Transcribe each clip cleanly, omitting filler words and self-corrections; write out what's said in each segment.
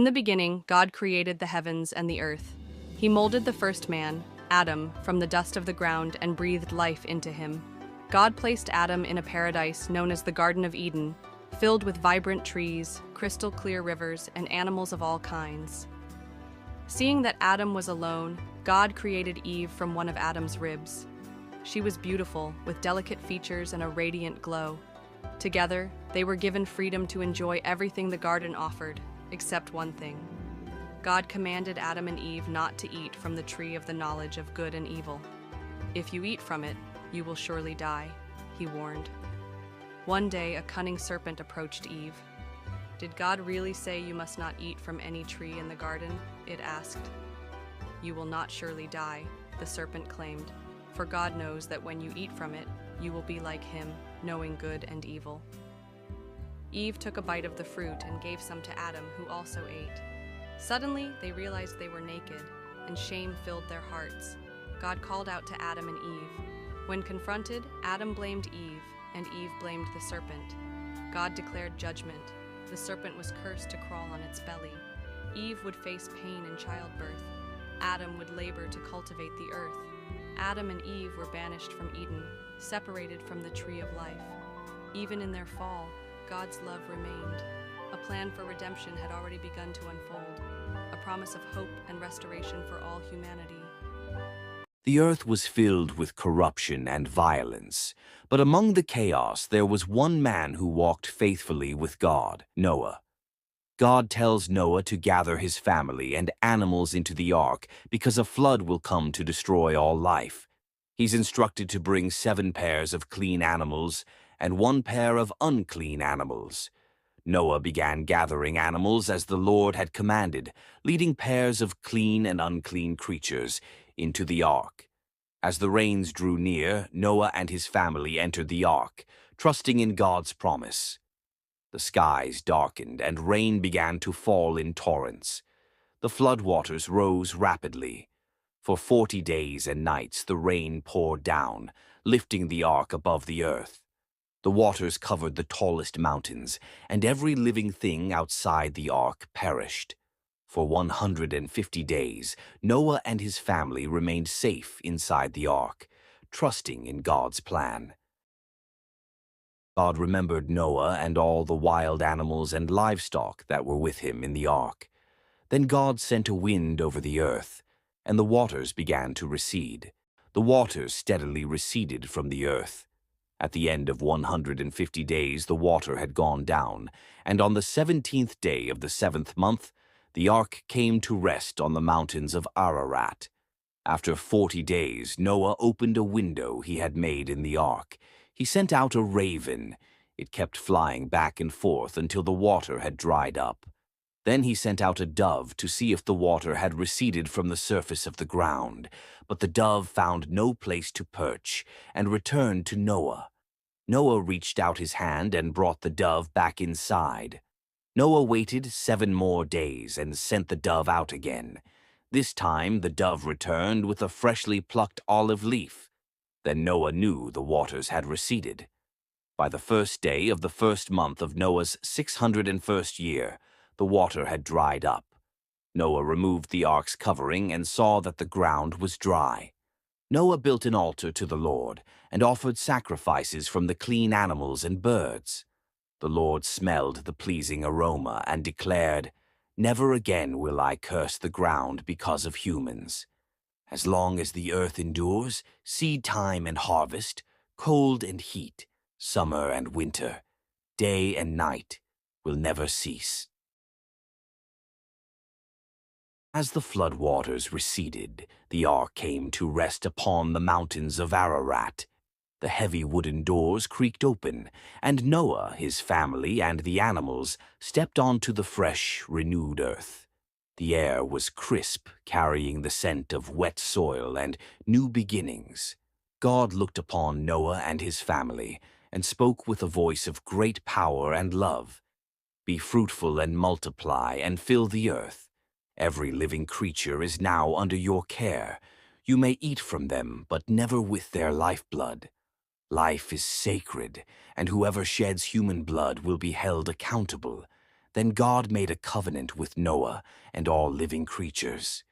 In the beginning, God created the heavens and the earth. He molded the first man, Adam, from the dust of the ground and breathed life into him. God placed Adam in a paradise known as the Garden of Eden, filled with vibrant trees, crystal clear rivers, and animals of all kinds. Seeing that Adam was alone, God created Eve from one of Adam's ribs. She was beautiful, with delicate features and a radiant glow. Together, they were given freedom to enjoy everything the garden offered, except one thing. God commanded Adam and Eve not to eat from the tree of the knowledge of good and evil. "If you eat from it, you will surely die," he warned. One day, a cunning serpent approached Eve. "Did God really say you must not eat from any tree in the garden?" it asked. "You will not surely die," the serpent claimed, "for God knows that when you eat from it, you will be like him, knowing good and evil." Eve took a bite of the fruit and gave some to Adam, who also ate. Suddenly, they realized they were naked, and shame filled their hearts. God called out to Adam and Eve. When confronted, Adam blamed Eve, and Eve blamed the serpent. God declared judgment. The serpent was cursed to crawl on its belly. Eve would face pain in childbirth. Adam would labor to cultivate the earth. Adam and Eve were banished from Eden, separated from the tree of life. Even in their fall, God's love remained. A plan for redemption had already begun to unfold, a promise of hope and restoration for all humanity. The earth was filled with corruption and violence, but among the chaos there was one man who walked faithfully with God, Noah. God tells Noah to gather his family and animals into the ark because a flood will come to destroy all life. He's instructed to bring 7 pairs of clean animals and 1 pair of unclean animals. Noah began gathering animals as the Lord had commanded, leading pairs of clean and unclean creatures into the ark. As the rains drew near, Noah and his family entered the ark, trusting in God's promise. The skies darkened and rain began to fall in torrents. The floodwaters rose rapidly. For 40 days and nights the rain poured down, lifting the ark above the earth. The waters covered the tallest mountains, and every living thing outside the ark perished. For 150 days, Noah and his family remained safe inside the ark, trusting in God's plan. God remembered Noah and all the wild animals and livestock that were with him in the ark. Then God sent a wind over the earth, and the waters began to recede. The waters steadily receded from the earth. At the end of 150 days, the water had gone down, and on the 17th day of the 7th month, the ark came to rest on the mountains of Ararat. After 40 days, Noah opened a window he had made in the ark. He sent out a raven. It kept flying back and forth until the water had dried up. Then he sent out a dove to see if the water had receded from the surface of the ground. But the dove found no place to perch and returned to Noah. Noah reached out his hand and brought the dove back inside. Noah waited 7 more days and sent the dove out again. This time the dove returned with a freshly plucked olive leaf. Then Noah knew the waters had receded. By the 1st day of the 1st month of Noah's 601st year, the water had dried up. Noah removed the ark's covering and saw that the ground was dry. Noah built an altar to the Lord and offered sacrifices from the clean animals and birds. The Lord smelled the pleasing aroma and declared, "Never again will I curse the ground because of humans. As long as the earth endures, seed time and harvest, cold and heat, summer and winter, day and night will never cease." As the flood waters receded, the ark came to rest upon the mountains of Ararat. The heavy wooden doors creaked open, and Noah, his family, and the animals stepped onto the fresh, renewed earth. The air was crisp, carrying the scent of wet soil and new beginnings. God looked upon Noah and his family and spoke with a voice of great power and love. "Be fruitful and multiply and fill the earth. Every living creature is now under your care. You may eat from them, but never with their lifeblood. Life is sacred, and whoever sheds human blood will be held accountable. Then God made a covenant with Noah and all living creatures.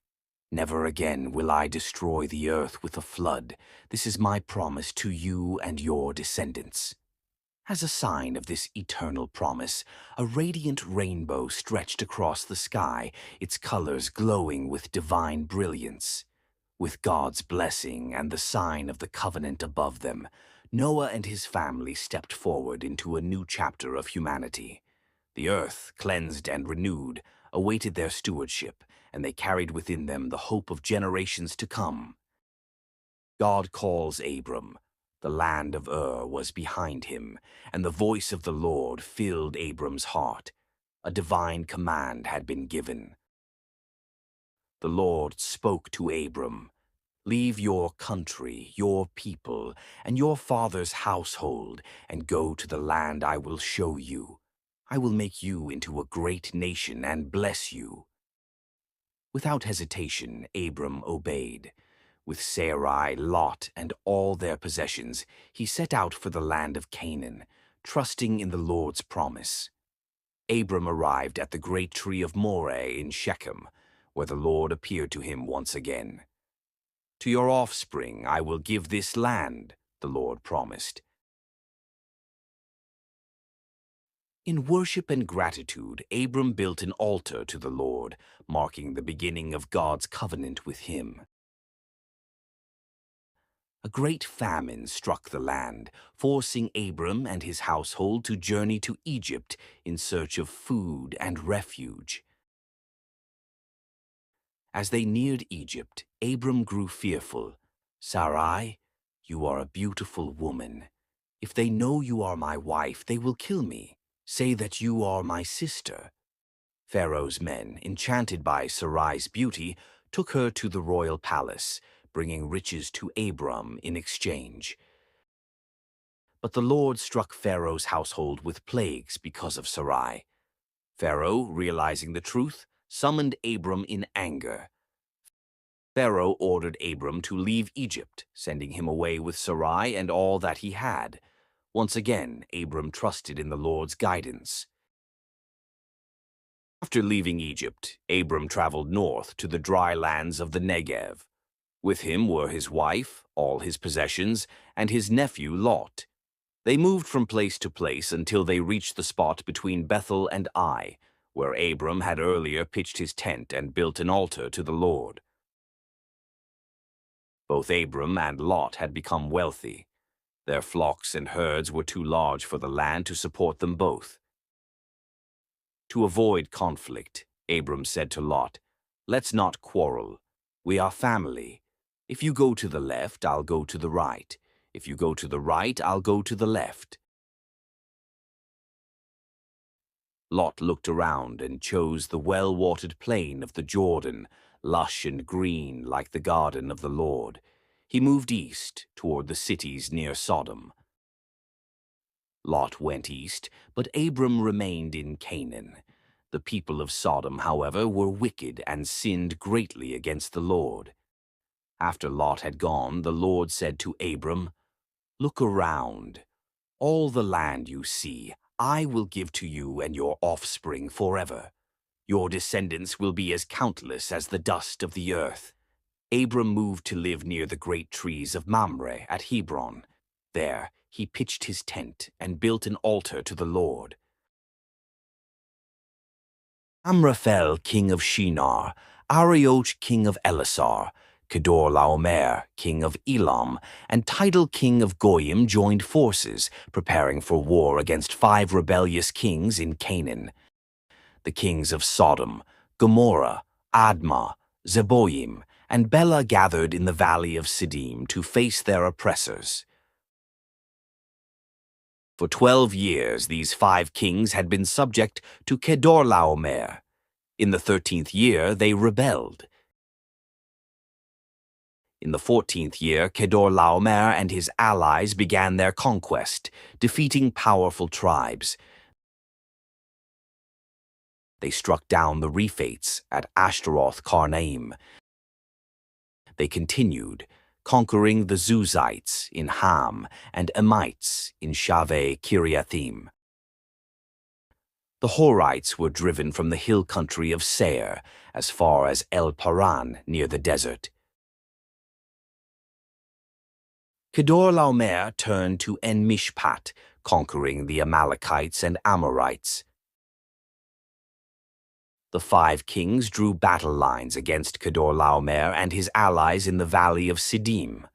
Never again will I destroy the earth with a flood. This is my promise to you and your descendants. As a sign of this eternal promise, a radiant rainbow stretched across the sky, its colors glowing with divine brilliance. With God's blessing and the sign of the covenant above them, Noah and his family stepped forward into a new chapter of humanity. The earth, cleansed and renewed, awaited their stewardship, and they carried within them the hope of generations to come. God calls Abram. The land of Ur was behind him, and the voice of the Lord filled Abram's heart. A divine command had been given. The Lord spoke to Abram, "Leave your country, your people, and your father's household, and go to the land I will show you. I will make you into a great nation and bless you." Without hesitation, Abram obeyed. With Sarai, Lot, and all their possessions, he set out for the land of Canaan, trusting in the Lord's promise. Abram arrived at the great tree of Moreh in Shechem, where the Lord appeared to him once again. "To your offspring I will give this land," the Lord promised. In worship and gratitude, Abram built an altar to the Lord, marking the beginning of God's covenant with him. A great famine struck the land, forcing Abram and his household to journey to Egypt in search of food and refuge. As they neared Egypt, Abram grew fearful. "Sarai, you are a beautiful woman. If they know you are my wife, they will kill me. Say that you are my sister." Pharaoh's men, enchanted by Sarai's beauty, took her to the royal palace, bringing riches to Abram in exchange. But the Lord struck Pharaoh's household with plagues because of Sarai. Pharaoh, realizing the truth, summoned Abram in anger. Pharaoh ordered Abram to leave Egypt, sending him away with Sarai and all that he had. Once again, Abram trusted in the Lord's guidance. After leaving Egypt, Abram traveled north to the dry lands of the Negev. With him were his wife, all his possessions, and his nephew Lot. They moved from place to place until they reached the spot between Bethel and Ai, where Abram had earlier pitched his tent and built an altar to the Lord. Both Abram and Lot had become wealthy. Their flocks and herds were too large for the land to support them both. To avoid conflict, Abram said to Lot, "Let's not quarrel. We are family. If you go to the left, I'll go to the right. If you go to the right, I'll go to the left." Lot looked around and chose the well-watered plain of the Jordan, lush and green like the garden of the Lord. He moved east toward the cities near Sodom. Lot went east, but Abram remained in Canaan. The people of Sodom, however, were wicked and sinned greatly against the Lord. After Lot had gone, the Lord said to Abram, "Look around. All the land you see, I will give to you and your offspring forever. Your descendants will be as countless as the dust of the earth." Abram moved to live near the great trees of Mamre at Hebron. There, he pitched his tent and built an altar to the Lord. Amraphel, king of Shinar, Arioch, king of Elasar, Kedorlaomer, king of Elam, and Tidal, king of Goyim, joined forces, preparing for war against 5 rebellious kings in Canaan. The kings of Sodom, Gomorrah, Admah, Zeboim, and Bela gathered in the valley of Siddim to face their oppressors. For 12 years, these 5 kings had been subject to Kedorlaomer. In the 13th year, they rebelled. In the 14th year, Kedorlaomer and his allies began their conquest, defeating powerful tribes. They struck down the Rephates at Ashtaroth Karnaim. They continued, conquering the Zuzites in Ham and Emites in Shaveh Kiriathim. The Horites were driven from the hill country of Seir as far as El Paran near the desert. Kedorlaomer turned to En-Mishpat, conquering the Amalekites and Amorites. The 5 kings drew battle lines against Kedorlaomer and his allies in the valley of Siddim.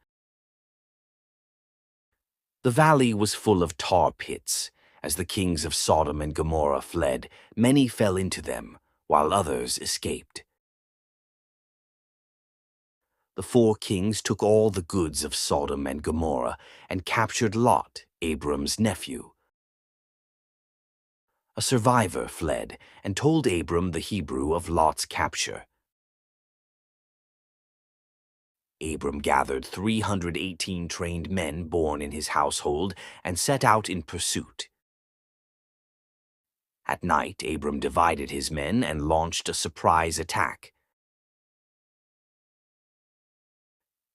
The valley was full of tar pits. As the kings of Sodom and Gomorrah fled, many fell into them, while others escaped. The 4 kings took all the goods of Sodom and Gomorrah and captured Lot, Abram's nephew. A survivor fled and told Abram the Hebrew of Lot's capture. Abram gathered 318 trained men born in his household and set out in pursuit. At night, Abram divided his men and launched a surprise attack.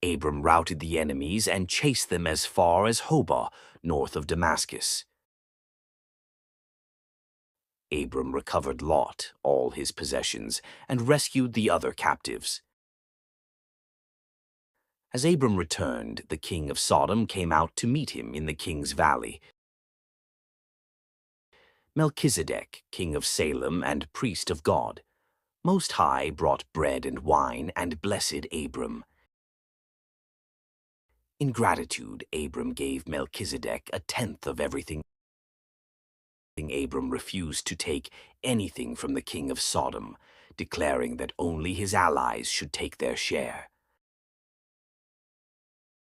Abram routed the enemies and chased them as far as Hobah, north of Damascus. Abram recovered Lot, all his possessions, and rescued the other captives. As Abram returned, the king of Sodom came out to meet him in the king's valley. Melchizedek, king of Salem and priest of God, Most High brought bread and wine and blessed Abram. In gratitude, Abram gave Melchizedek 1/10 of everything. Abram refused to take anything from the king of Sodom, declaring that only his allies should take their share.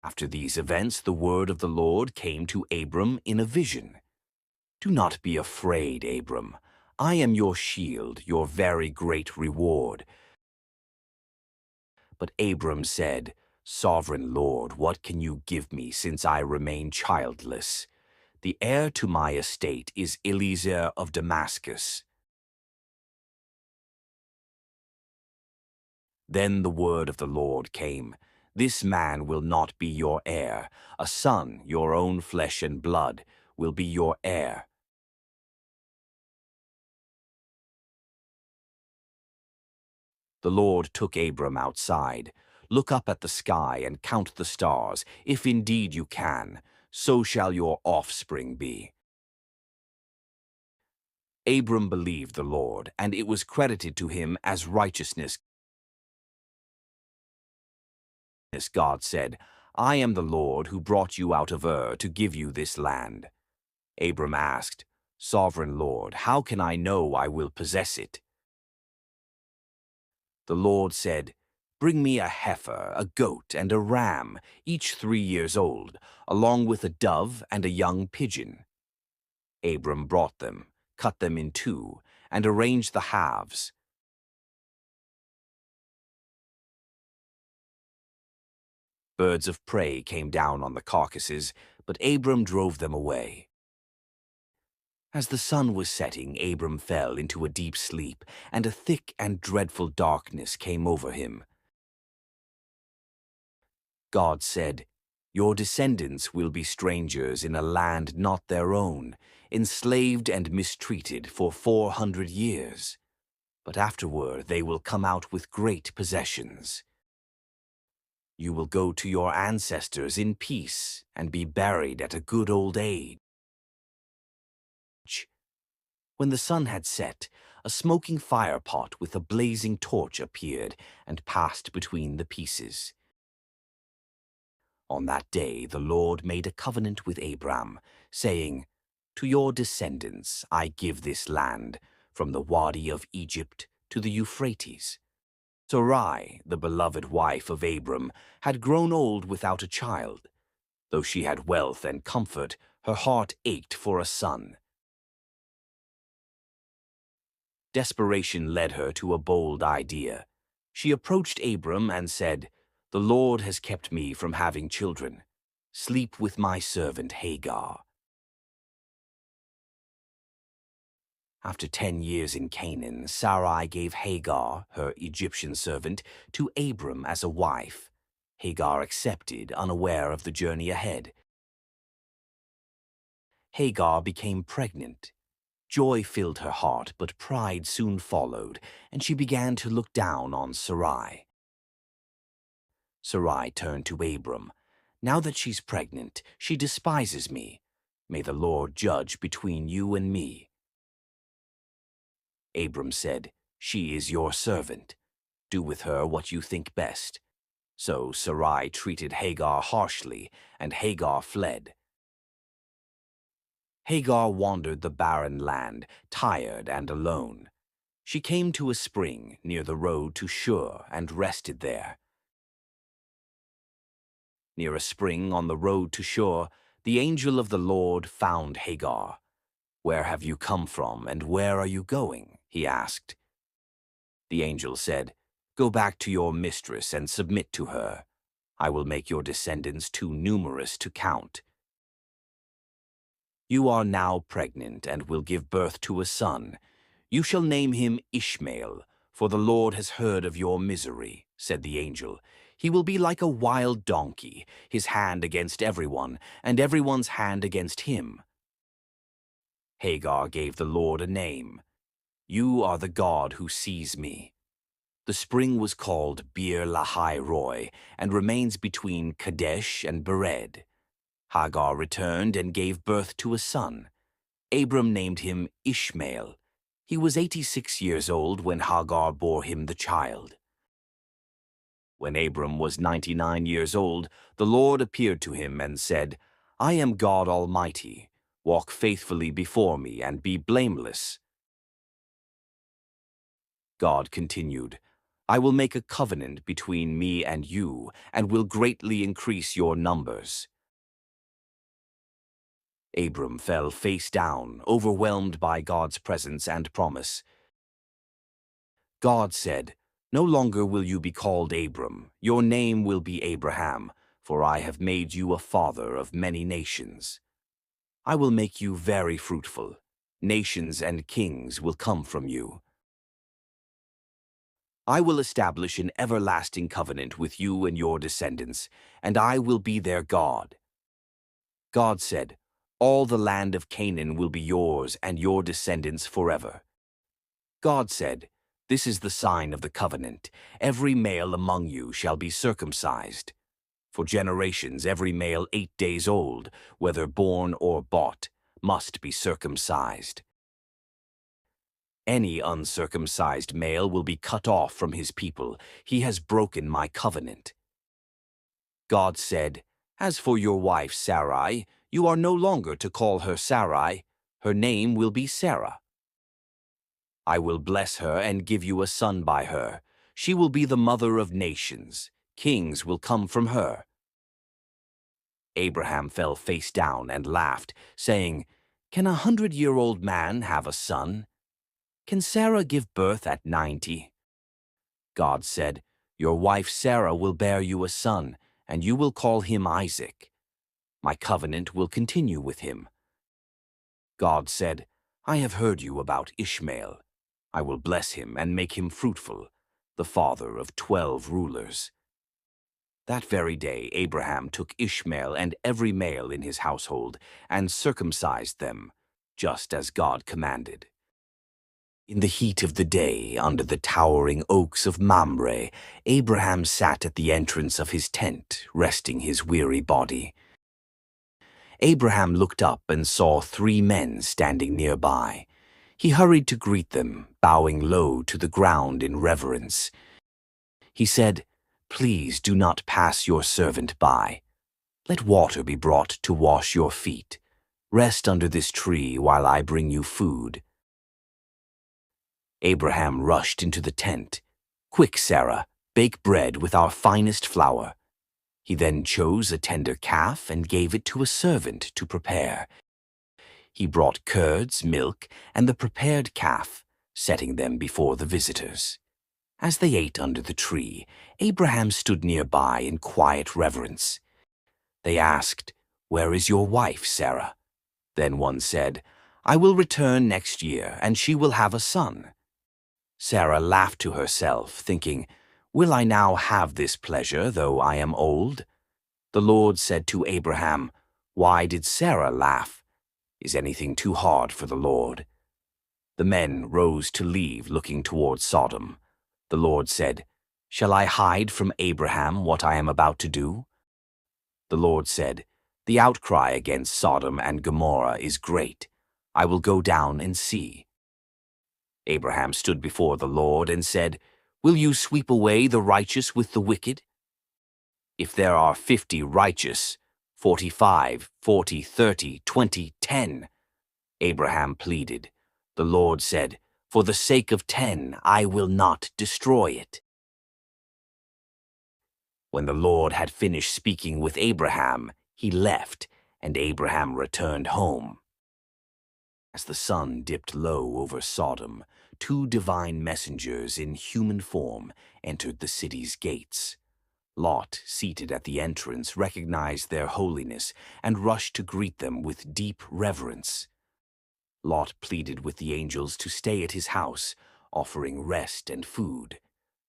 After these events, the word of the Lord came to Abram in a vision. "Do not be afraid, Abram. I am your shield, your very great reward." But Abram said, "Sovereign Lord, what can you give me since I remain childless? The heir to my estate is Eliezer of Damascus." Then the word of the Lord came, "This man will not be your heir. A son, your own flesh and blood, will be your heir." The Lord took Abram outside. "Look up at the sky and count the stars, if indeed you can. So shall your offspring be." Abram believed the Lord, and it was credited to him as righteousness. God said, "I am the Lord who brought you out of Ur to give you this land." Abram asked, "Sovereign Lord, how can I know I will possess it?" The Lord said, "Bring me a heifer, a goat, and a ram, each 3 years old, along with a dove and a young pigeon." Abram brought them, cut them in 2, and arranged the halves. Birds of prey came down on the carcasses, but Abram drove them away. As the sun was setting, Abram fell into a deep sleep, and a thick and dreadful darkness came over him. God said, "Your descendants will be strangers in a land not their own, enslaved and mistreated for 400 years. But afterward they will come out with great possessions. You will go to your ancestors in peace and be buried at a good old age." When the sun had set, a smoking firepot with a blazing torch appeared and passed between the pieces. On that day the Lord made a covenant with Abram, saying, "To your descendants I give this land, from the Wadi of Egypt to the Euphrates." Sarai, the beloved wife of Abram, had grown old without a child. Though she had wealth and comfort, her heart ached for a son. Desperation led her to a bold idea. She approached Abram and said, "The Lord has kept me from having children. Sleep with my servant Hagar." After 10 years in Canaan, Sarai gave Hagar, her Egyptian servant, to Abram as a wife. Hagar accepted, unaware of the journey ahead. Hagar became pregnant. Joy filled her heart, but pride soon followed, and she began to look down on Sarai. Sarai turned to Abram. Now that she's pregnant, she despises me. May the Lord judge between you and me. Abram said, She is your servant. Do with her what you think best. So Sarai treated Hagar harshly, and Hagar fled. Hagar wandered the barren land, tired and alone. She came to a spring near the road to Shur and rested there. Near a spring on the road to Shur, the angel of the Lord found Hagar. Where have you come from, and where are you going? He asked. The angel said, Go back to your mistress and submit to her. I will make your descendants too numerous to count. You are now pregnant and will give birth to a son. You shall name him Ishmael, for the Lord has heard of your misery, said the angel. He will be like a wild donkey, his hand against everyone, and everyone's hand against him. Hagar gave the Lord a name. You are the God who sees me. The spring was called Beer Lahai Roi and remains between Kadesh and Bered. Hagar returned and gave birth to a son. Abram named him Ishmael. He was 86 years old when Hagar bore him the child. When Abram was 99 years old, the Lord appeared to him and said, I am God Almighty. Walk faithfully before me and be blameless. God continued, I will make a covenant between me and you, and will greatly increase your numbers. Abram fell face down, overwhelmed by God's presence and promise. God said, No longer will you be called Abram, your name will be Abraham, for I have made you a father of many nations. I will make you very fruitful. Nations and kings will come from you. I will establish an everlasting covenant with you and your descendants, and I will be their God. God said, All the land of Canaan will be yours and your descendants forever. God said, This is the sign of the covenant. Every male among you shall be circumcised. For generations, every male 8 days old, whether born or bought, must be circumcised. Any uncircumcised male will be cut off from his people. He has broken my covenant. God said, As for your wife Sarai, you are no longer to call her Sarai. Her name will be Sarah. I will bless her and give you a son by her. She will be the mother of nations. Kings will come from her. Abraham fell face down and laughed, saying, Can 100-year-old man have a son? Can Sarah give birth at 90? God said, Your wife Sarah will bear you a son, and you will call him Isaac. My covenant will continue with him. God said, I have heard you about Ishmael. I will bless him and make him fruitful, the father of 12 rulers. That very day Abraham took Ishmael and every male in his household and circumcised them, just as God commanded. In the heat of the day, under the towering oaks of Mamre, Abraham sat at the entrance of his tent, resting his weary body. Abraham looked up and saw 3 men standing nearby. He hurried to greet them, bowing low to the ground in reverence. He said, Please do not pass your servant by. Let water be brought to wash your feet. Rest under this tree while I bring you food. Abraham rushed into the tent. Quick, Sarah, bake bread with our finest flour. He then chose a tender calf and gave it to a servant to prepare. He brought curds, milk, and the prepared calf, setting them before the visitors. As they ate under the tree, Abraham stood nearby in quiet reverence. They asked, Where is your wife, Sarah? Then one said, I will return next year, and she will have a son. Sarah laughed to herself, thinking, Will I now have this pleasure, though I am old? The Lord said to Abraham, Why did Sarah laugh? Is anything too hard for the Lord? The men rose to leave, looking toward Sodom. The Lord said, "Shall I hide from Abraham what I am about to do?" The Lord said, "The outcry against Sodom and Gomorrah is great. I will go down and see." Abraham stood before the Lord and said, "Will you sweep away the righteous with the wicked? If there are 50 righteous, 45, 40, 30, 20, 10. Abraham pleaded. The Lord said, "For the sake of 10, I will not destroy it." When the Lord had finished speaking with Abraham, he left, and Abraham returned home. As the sun dipped low over Sodom, 2 divine messengers in human form entered the city's gates. Lot, seated at the entrance, recognized their holiness and rushed to greet them with deep reverence. Lot pleaded with the angels to stay at his house, offering rest and food.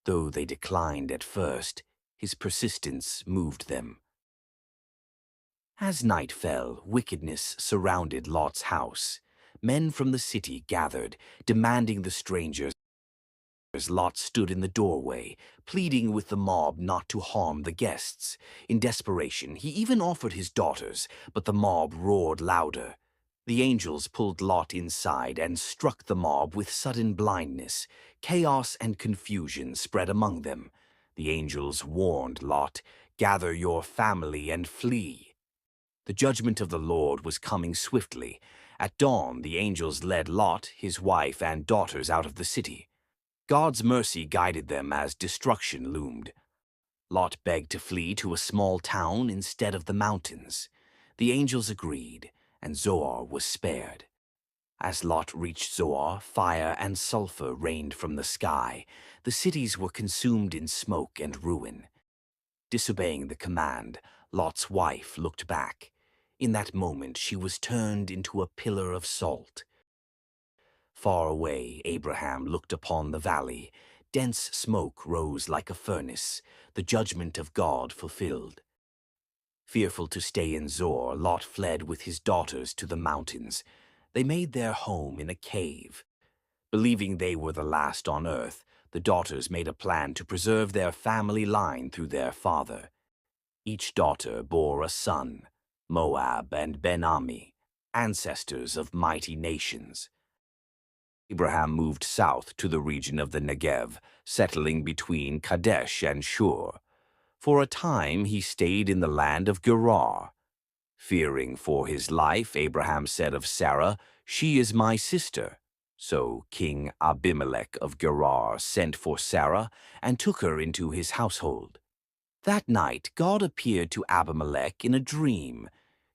Though they declined at first, his persistence moved them. As night fell, wickedness surrounded Lot's house. Men from the city gathered, demanding the strangers. Lot stood in the doorway, pleading with the mob not to harm the guests. In desperation, he even offered his daughters, but the mob roared louder. The angels pulled Lot inside and struck the mob with sudden blindness. Chaos and confusion spread among them. The angels warned Lot, "Gather your family and flee." The judgment of the Lord was coming swiftly. At dawn, the angels led Lot, his wife, and daughters out of the city. God's mercy guided them as destruction loomed. Lot begged to flee to a small town instead of the mountains. The angels agreed, and Zoar was spared. As Lot reached Zoar, fire and sulfur rained from the sky. The cities were consumed in smoke and ruin. Disobeying the command, Lot's wife looked back. In that moment, she was turned into a pillar of salt. Far away, Abraham looked upon the valley. Dense smoke rose like a furnace, the judgment of God fulfilled. Fearful to stay in Zoar, Lot fled with his daughters to the mountains. They made their home in a cave. Believing they were the last on earth, the daughters made a plan to preserve their family line through their father. Each daughter bore a son, Moab and Ben-Ammi, ancestors of mighty nations. Abraham moved south to the region of the Negev, settling between Kadesh and Shur. For a time he stayed in the land of Gerar. Fearing for his life, Abraham said of Sarah, "She is my sister." So King Abimelech of Gerar sent for Sarah and took her into his household. That night God appeared to Abimelech in a dream.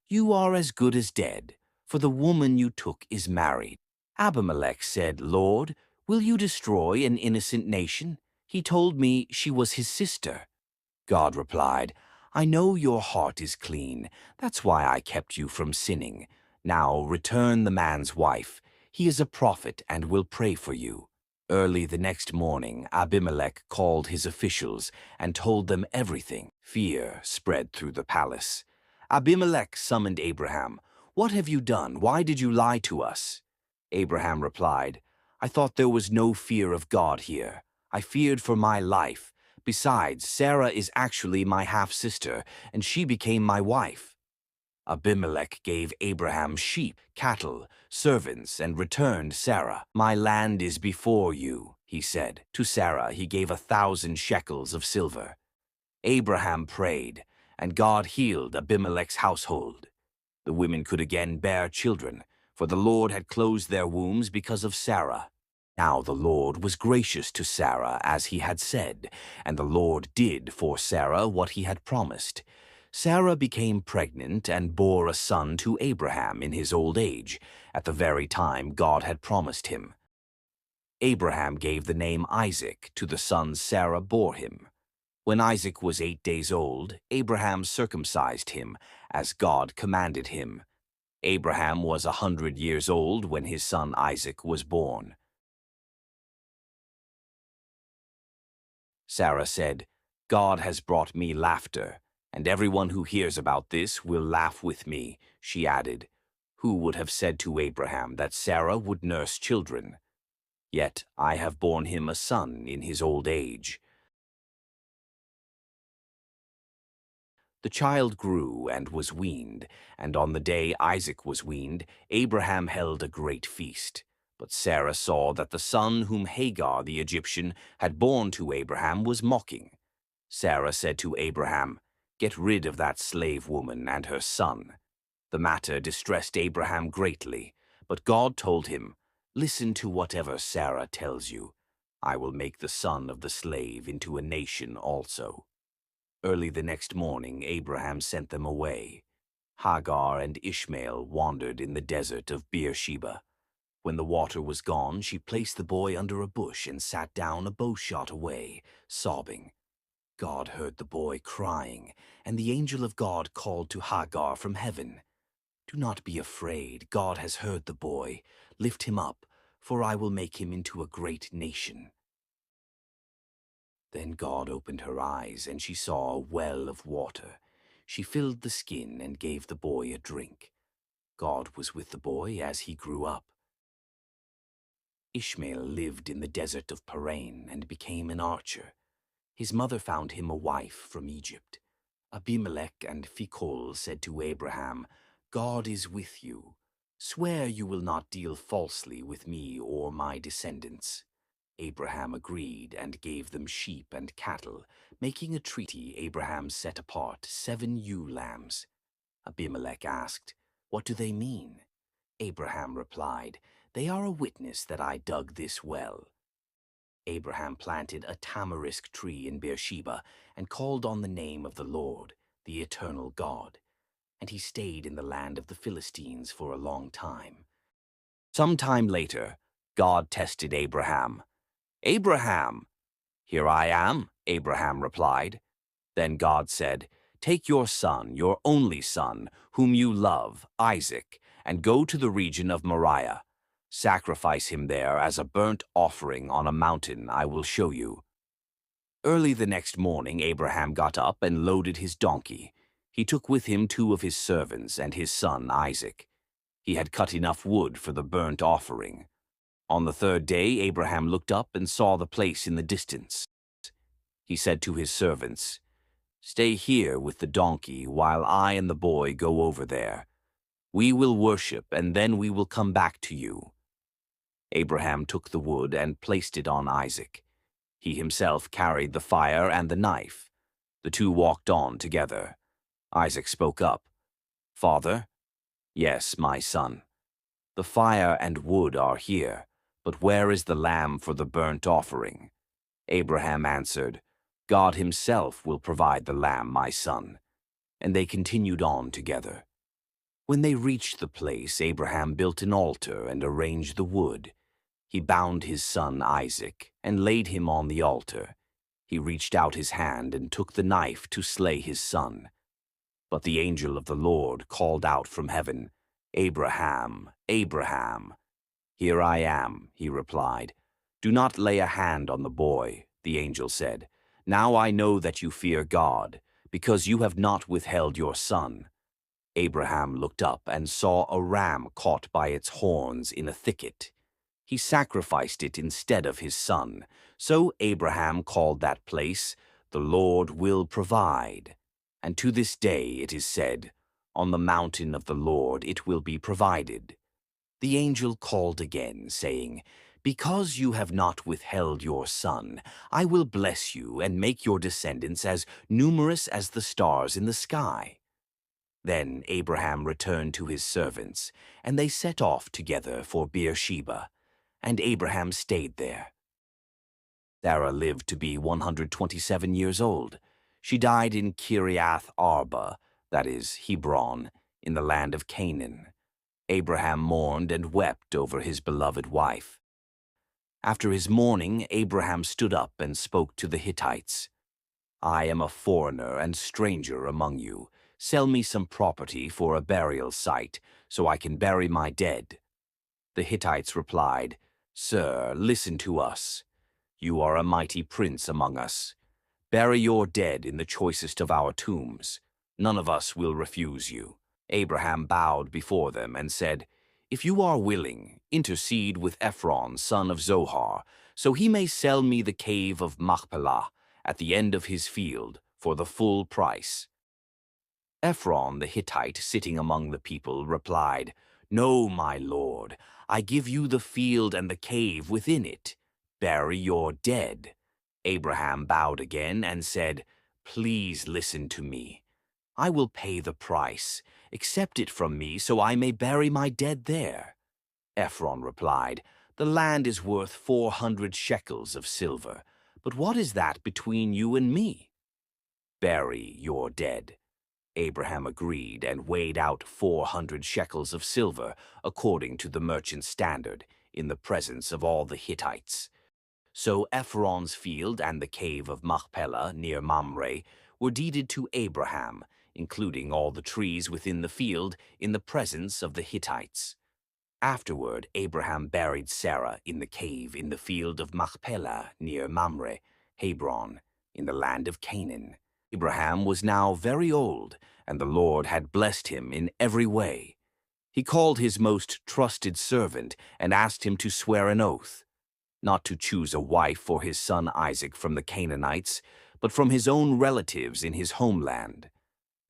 "You are as good as dead, for the woman you took is married." Abimelech said, "Lord, will you destroy an innocent nation? He told me she was his sister." God replied, "I know your heart is clean. That's why I kept you from sinning. Now return the man's wife. He is a prophet and will pray for you." Early the next morning, Abimelech called his officials and told them everything. Fear spread through the palace. Abimelech summoned Abraham. "What have you done? Why did you lie to us?" Abraham replied, "I thought there was no fear of God here. I feared for my life. Besides, Sarah is actually my half-sister, and she became my wife." Abimelech gave Abraham sheep, cattle, servants, and returned Sarah. "My land is before you," he said. To Sarah he gave 1,000 shekels of silver. Abraham prayed, and God healed Abimelech's household. The women could again bear children, for the Lord had closed their wombs because of Sarah. Now the Lord was gracious to Sarah as he had said, and the Lord did for Sarah what he had promised. Sarah became pregnant and bore a son to Abraham in his old age, at the very time God had promised him. Abraham gave the name Isaac to the son Sarah bore him. When Isaac was 8 days old, Abraham circumcised him, as God commanded him. Abraham was 100 years old when his son Isaac was born. Sarah said, "God has brought me laughter, and everyone who hears about this will laugh with me," she added. Who would have said to Abraham that Sarah would nurse children? Yet I have borne him a son in his old age. The child grew and was weaned, and on the day Isaac was weaned, Abraham held a great feast. But Sarah saw that the son whom Hagar the Egyptian had borne to Abraham was mocking. Sarah said to Abraham, "Get rid of that slave woman and her son." The matter distressed Abraham greatly, but God told him, "Listen to whatever Sarah tells you. I will make the son of the slave into a nation also." Early the next morning, Abraham sent them away. Hagar and Ishmael wandered in the desert of Beersheba. When the water was gone, she placed the boy under a bush and sat down a bowshot away, sobbing. God heard the boy crying, and the angel of God called to Hagar from heaven. "Do not be afraid, God has heard the boy. Lift him up, for I will make him into a great nation." Then God opened her eyes, and she saw a well of water. She filled the skin and gave the boy a drink. God was with the boy as he grew up. Ishmael lived in the desert of Paran and became an archer. His mother found him a wife from Egypt. Abimelech and Phicol said to Abraham, "God is with you. Swear you will not deal falsely with me or my descendants." Abraham agreed and gave them sheep and cattle. Making a treaty, Abraham set apart 7 ewe lambs. Abimelech asked, "What do they mean?" Abraham replied, "They are a witness that I dug this well." Abraham planted a tamarisk tree in Beersheba and called on the name of the Lord, the eternal God. And he stayed in the land of the Philistines for a long time. Some time later, God tested Abraham. "Abraham!" "Here I am," Abraham replied. Then God said, "Take your son, your only son, whom you love, Isaac, and go to the region of Moriah. Sacrifice him there as a burnt offering on a mountain I will show you." Early the next morning, Abraham got up and loaded his donkey. He took with him 2 of his servants and his son Isaac. He had cut enough wood for the burnt offering. On the 3rd day, Abraham looked up and saw the place in the distance. He said to his servants, "Stay here with the donkey while I and the boy go over there. We will worship, and then we will come back to you." Abraham took the wood and placed it on Isaac. He himself carried the fire and the knife. The 2 walked on together. Isaac spoke up, "Father?" "Yes, my son." "The fire and wood are here, but where is the lamb for the burnt offering?" Abraham answered, "God himself will provide the lamb, my son." And they continued on together. When they reached the place, Abraham built an altar and arranged the wood. He bound his son Isaac and laid him on the altar. He reached out his hand and took the knife to slay his son. But the angel of the Lord called out from heaven, "Abraham, Abraham." "Here I am," he replied. "Do not lay a hand on the boy," the angel said. "Now I know that you fear God, because you have not withheld your son." Abraham looked up and saw a ram caught by its horns in a thicket. He sacrificed it instead of his son. So Abraham called that place, "The Lord will provide." And to this day it is said, "On the mountain of the Lord it will be provided." The angel called again, saying, "Because you have not withheld your son, I will bless you and make your descendants as numerous as the stars in the sky." Then Abraham returned to his servants, and they set off together for Beersheba, and Abraham stayed there. Sarah lived to be 127 years old. She died in Kiriath Arba, that is, Hebron, in the land of Canaan. Abraham mourned and wept over his beloved wife. After his mourning, Abraham stood up and spoke to the Hittites. "I am a foreigner and stranger among you. Sell me some property for a burial site, so I can bury my dead." The Hittites replied, "Sir, listen to us. You are a mighty prince among us. Bury your dead in the choicest of our tombs. None of us will refuse you." Abraham bowed before them and said, "If you are willing, intercede with Ephron, son of Zohar, so he may sell me the cave of Machpelah at the end of his field for the full price." Ephron the Hittite, sitting among the people, replied, "No, my lord, I give you the field and the cave within it. Bury your dead." Abraham bowed again and said, "Please listen to me. I will pay the price. Accept it from me so I may bury my dead there." Ephron replied, "The land is worth 400 shekels of silver, but what is that between you and me?" "Bury your dead." Abraham agreed and weighed out 400 shekels of silver according to the merchant's standard in the presence of all the Hittites. So Ephron's field and the cave of Machpelah near Mamre were deeded to Abraham, including all the trees within the field in the presence of the Hittites. Afterward, Abraham buried Sarah in the cave in the field of Machpelah near Mamre, Hebron, in the land of Canaan. Abraham was now very old, and the Lord had blessed him in every way. He called his most trusted servant and asked him to swear an oath, not to choose a wife for his son Isaac from the Canaanites, but from his own relatives in his homeland.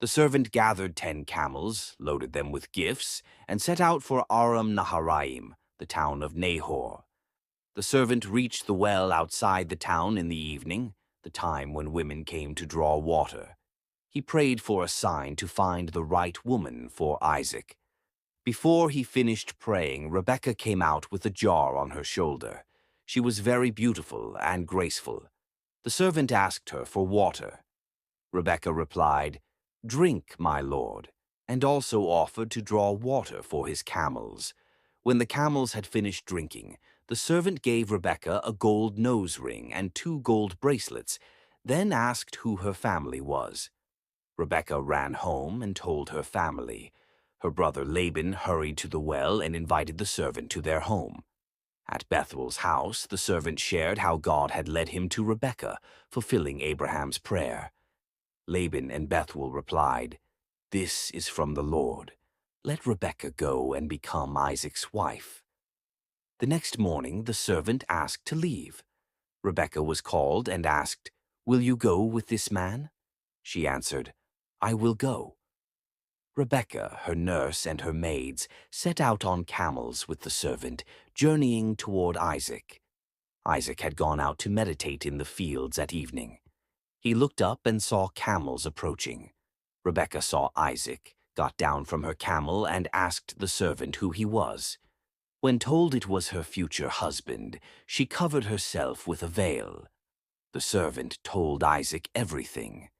The servant gathered 10 camels, loaded them with gifts, and set out for Aram Naharaim, the town of Nahor. The servant reached the well outside the town in the evening, the time when women came to draw water. He prayed for a sign to find the right woman for Isaac. Before he finished praying, Rebekah came out with a jar on her shoulder. She was very beautiful and graceful. The servant asked her for water. Rebekah replied, "Drink, my lord," and also offered to draw water for his camels. When the camels had finished drinking, the servant gave Rebekah a gold nose ring and 2 gold bracelets, then asked who her family was. Rebekah ran home and told her family. Her brother Laban hurried to the well and invited the servant to their home. At Bethuel's house, the servant shared how God had led him to Rebekah, fulfilling Abraham's prayer. Laban and Bethuel replied, "This is from the Lord. Let Rebekah go and become Isaac's wife." The next morning, the servant asked to leave. Rebekah was called and asked, "Will you go with this man?" She answered, "I will go." Rebekah, her nurse, and her maids set out on camels with the servant, journeying toward Isaac. Isaac had gone out to meditate in the fields at evening. He looked up and saw camels approaching. Rebekah saw Isaac, got down from her camel, and asked the servant who he was. When told it was her future husband, she covered herself with a veil. The servant told Isaac everything.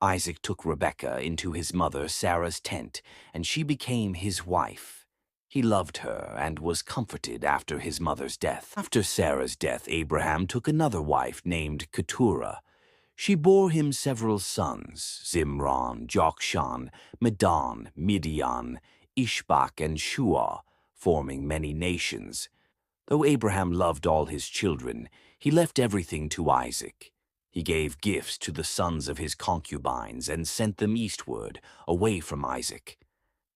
Isaac took Rebekah into his mother Sarah's tent, and she became his wife. He loved her and was comforted after his mother's death. After Sarah's death, Abraham took another wife named Keturah. She bore him several sons, Zimran, Jokshan, Medan, Midian, Ishbak, and Shuah, forming many nations. Though Abraham loved all his children, he left everything to Isaac. He gave gifts to the sons of his concubines and sent them eastward, away from Isaac.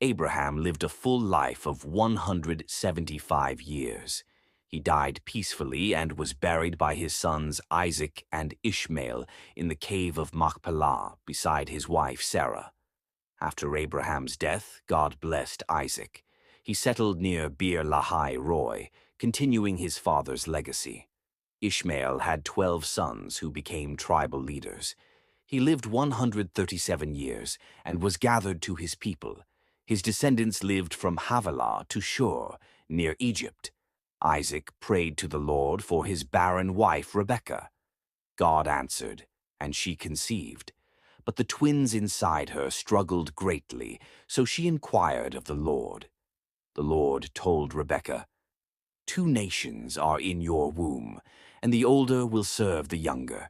Abraham lived a full life of 175 years. He died peacefully and was buried by his sons Isaac and Ishmael in the cave of Machpelah beside his wife Sarah. After Abraham's death, God blessed Isaac. He settled near Beer Lahai Roi, continuing his father's legacy. Ishmael had 12 sons who became tribal leaders. He lived 137 years and was gathered to his people. His descendants lived from Havilah to Shur, near Egypt. Isaac prayed to the Lord for his barren wife Rebekah. God answered, and she conceived. But the twins inside her struggled greatly, so she inquired of the Lord. The Lord told Rebekah, "2 nations are in your womb, and the older will serve the younger."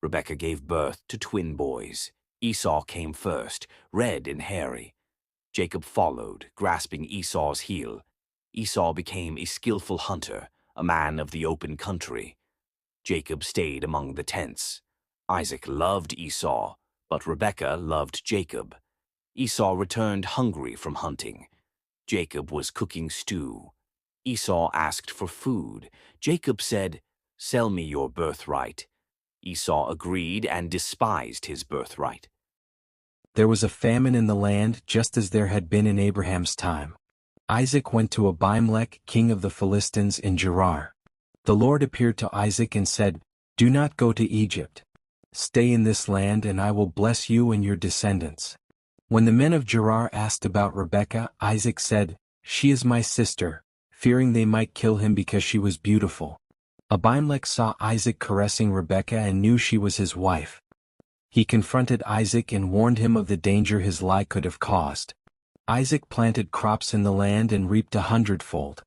Rebekah gave birth to twin boys. Esau came first, red and hairy. Jacob followed, grasping Esau's heel. Esau became a skillful hunter, a man of the open country. Jacob stayed among the tents. Isaac loved Esau, but Rebekah loved Jacob. Esau returned hungry from hunting. Jacob was cooking stew. Esau asked for food. Jacob said, "Sell me your birthright." Esau agreed and despised his birthright. There was a famine in the land just as there had been in Abraham's time. Isaac went to Abimelech, king of the Philistines in Gerar. The Lord appeared to Isaac and said, "Do not go to Egypt. Stay in this land and I will bless you and your descendants." When the men of Gerar asked about Rebekah, Isaac said, "She is my sister," fearing they might kill him because she was beautiful. Abimelech saw Isaac caressing Rebekah and knew she was his wife. He confronted Isaac and warned him of the danger his lie could have caused. Isaac planted crops in the land and reaped 100-fold.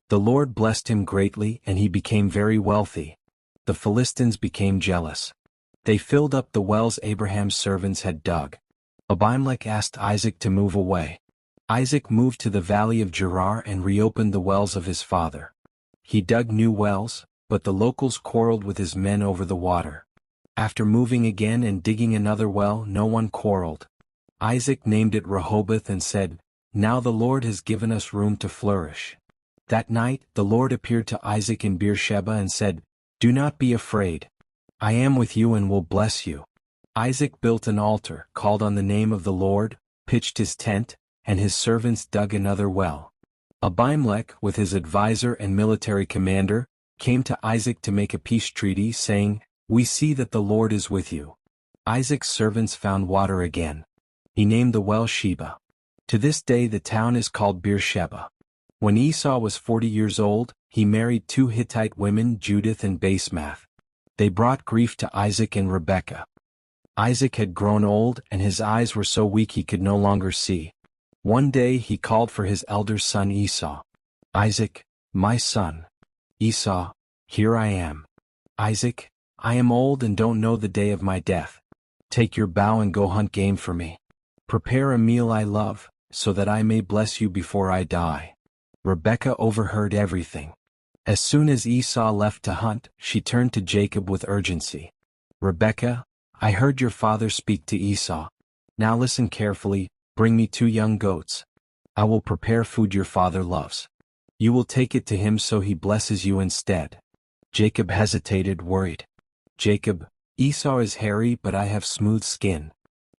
The Lord blessed him greatly and he became very wealthy. The Philistines became jealous. They filled up the wells Abraham's servants had dug. Abimelech asked Isaac to move away. Isaac moved to the valley of Gerar and reopened the wells of his father. He dug new wells, but the locals quarreled with his men over the water. After moving again and digging another well, no one quarreled. Isaac named it Rehoboth and said, "Now the Lord has given us room to flourish." That night, the Lord appeared to Isaac in Beersheba and said, "Do not be afraid. I am with you and will bless you." Isaac built an altar, called on the name of the Lord, pitched his tent, and his servants dug another well. Abimelech, with his advisor and military commander, came to Isaac to make a peace treaty, saying, "We see that the Lord is with you." Isaac's servants found water again. He named the well Sheba. To this day the town is called Beersheba. When Esau was 40 years old, he married 2 Hittite women, Judith and Basemath. They brought grief to Isaac and Rebekah. Isaac had grown old and his eyes were so weak he could no longer see. One day he called for his elder son Esau. "Isaac, my son." "Esau, here I am." "Isaac, I am old and don't know the day of my death. Take your bow and go hunt game for me. Prepare a meal I love, so that I may bless you before I die." Rebekah overheard everything. As soon as Esau left to hunt, she turned to Jacob with urgency. "Rebekah, I heard your father speak to Esau. Now listen carefully, bring me 2 young goats. I will prepare food your father loves. You will take it to him so he blesses you instead." Jacob hesitated, worried. "Jacob, Esau is hairy but I have smooth skin.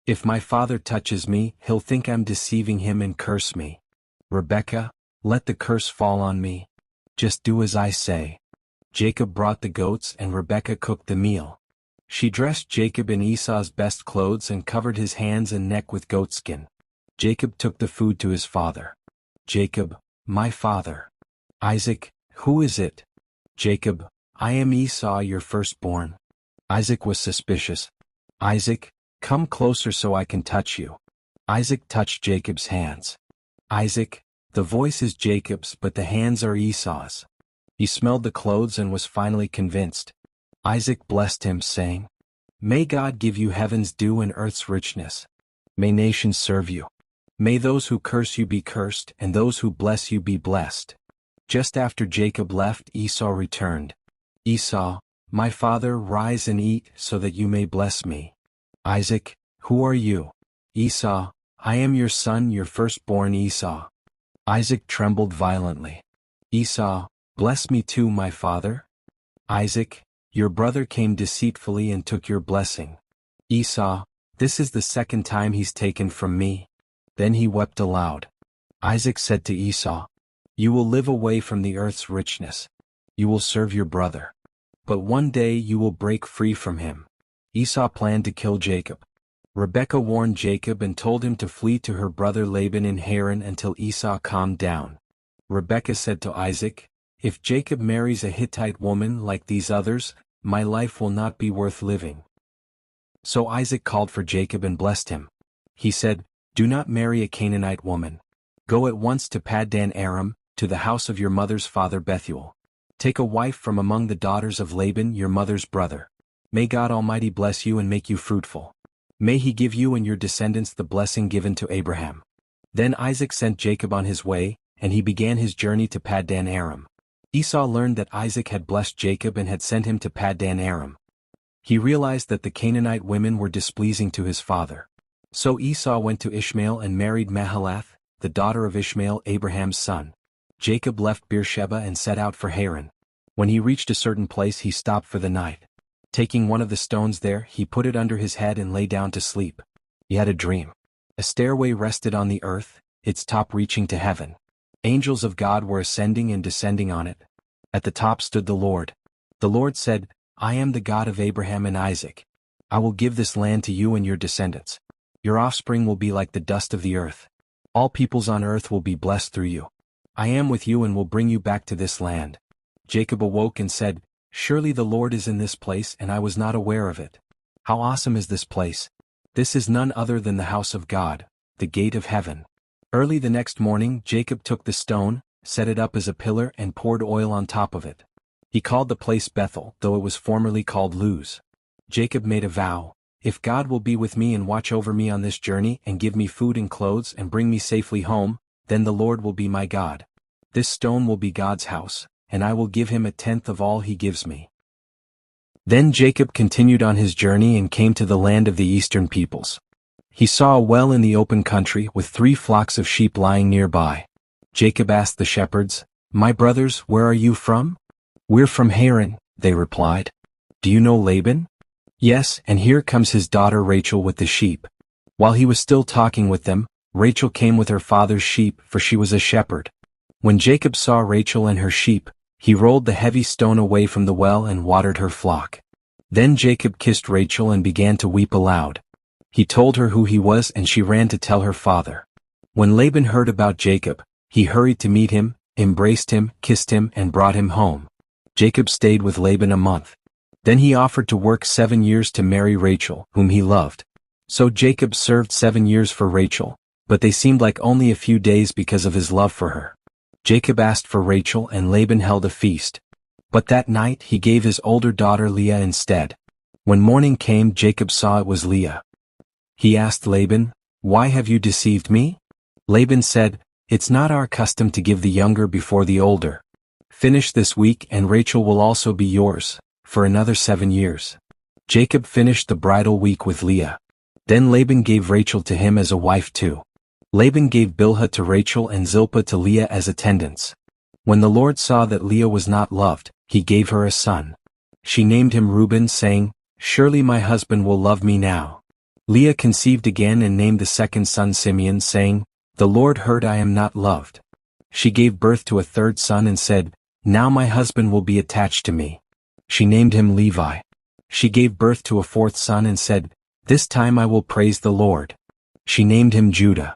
If my father touches me, he'll think I'm deceiving him and curse me. Rebekah, let the curse fall on me. Just do as I say." Jacob brought the goats and Rebekah cooked the meal. She dressed Jacob in Esau's best clothes and covered his hands and neck with goatskin. Jacob took the food to his father. "Jacob, my father." "Isaac, who is it?" "Jacob, I am Esau, your firstborn." Isaac was suspicious. "Isaac, come closer so I can touch you." Isaac touched Jacob's hands. "Isaac, the voice is Jacob's but the hands are Esau's." He smelled the clothes and was finally convinced. Isaac blessed him, saying, "May God give you heaven's dew and earth's richness. May nations serve you. May those who curse you be cursed and those who bless you be blessed." Just after Jacob left, Esau returned. "Esau, my father, rise and eat so that you may bless me." "Isaac, who are you?" "Esau, I am your son, your firstborn Esau." Isaac trembled violently. "Esau, bless me too, my father." "Isaac, your brother came deceitfully and took your blessing." "Esau, this is the second time he's taken from me." Then he wept aloud. Isaac said to Esau, "You will live away from the earth's richness. You will serve your brother. But one day you will break free from him." Esau planned to kill Jacob. Rebekah warned Jacob and told him to flee to her brother Laban in Haran until Esau calmed down. Rebekah said to Isaac, "If Jacob marries a Hittite woman like these others, my life will not be worth living." So Isaac called for Jacob and blessed him. He said, "Do not marry a Canaanite woman. Go at once to Paddan Aram, to the house of your mother's father Bethuel. Take a wife from among the daughters of Laban your mother's brother. May God Almighty bless you and make you fruitful. May he give you and your descendants the blessing given to Abraham." Then Isaac sent Jacob on his way, and he began his journey to Paddan Aram. Esau learned that Isaac had blessed Jacob and had sent him to Paddan Aram. He realized that the Canaanite women were displeasing to his father. So Esau went to Ishmael and married Mahalath, the daughter of Ishmael, Abraham's son. Jacob left Beersheba and set out for Haran. When he reached a certain place he stopped for the night. Taking one of the stones there, he put it under his head and lay down to sleep. He had a dream. A stairway rested on the earth, its top reaching to heaven. Angels of God were ascending and descending on it. At the top stood the Lord. The Lord said, I am the God of Abraham and Isaac. I will give this land to you and your descendants. Your offspring will be like the dust of the earth. All peoples on earth will be blessed through you. I am with you and will bring you back to this land. Jacob awoke and said, Surely the Lord is in this place and I was not aware of it. How awesome is this place! This is none other than the house of God, the gate of heaven. Early the next morning Jacob took the stone, set it up as a pillar and poured oil on top of it. He called the place Bethel, though it was formerly called Luz. Jacob made a vow, If God will be with me and watch over me on this journey and give me food and clothes and bring me safely home, then the Lord will be my God. This stone will be God's house, and I will give him 1/10 of all he gives me. Then Jacob continued on his journey and came to the land of the eastern peoples. He saw a well in the open country with 3 flocks of sheep lying nearby. Jacob asked the shepherds, My brothers, where are you from? We're from Haran, they replied. Do you know Laban? Yes, and here comes his daughter Rachel with the sheep. While he was still talking with them, Rachel came with her father's sheep, for she was a shepherd. When Jacob saw Rachel and her sheep, he rolled the heavy stone away from the well and watered her flock. Then Jacob kissed Rachel and began to weep aloud. He told her who he was and she ran to tell her father. When Laban heard about Jacob, he hurried to meet him, embraced him, kissed him and brought him home. Jacob stayed with Laban a month. Then he offered to work 7 years to marry Rachel, whom he loved. So Jacob served 7 years for Rachel, but they seemed like only a few days because of his love for her. Jacob asked for Rachel and Laban held a feast. But that night he gave his older daughter Leah instead. When morning came Jacob saw it was Leah. He asked Laban, Why have you deceived me? Laban said, It's not our custom to give the younger before the older. Finish this week and Rachel will also be yours, for another 7 years. Jacob finished the bridal week with Leah. Then Laban gave Rachel to him as a wife too. Laban gave Bilhah to Rachel and Zilpah to Leah as attendants. When the Lord saw that Leah was not loved, he gave her a son. She named him Reuben, saying, Surely my husband will love me now. Leah conceived again and named the second son Simeon, saying, The Lord heard I am not loved. She gave birth to a third son and said, Now my husband will be attached to me. She named him Levi. She gave birth to a fourth son and said, This time I will praise the Lord. She named him Judah.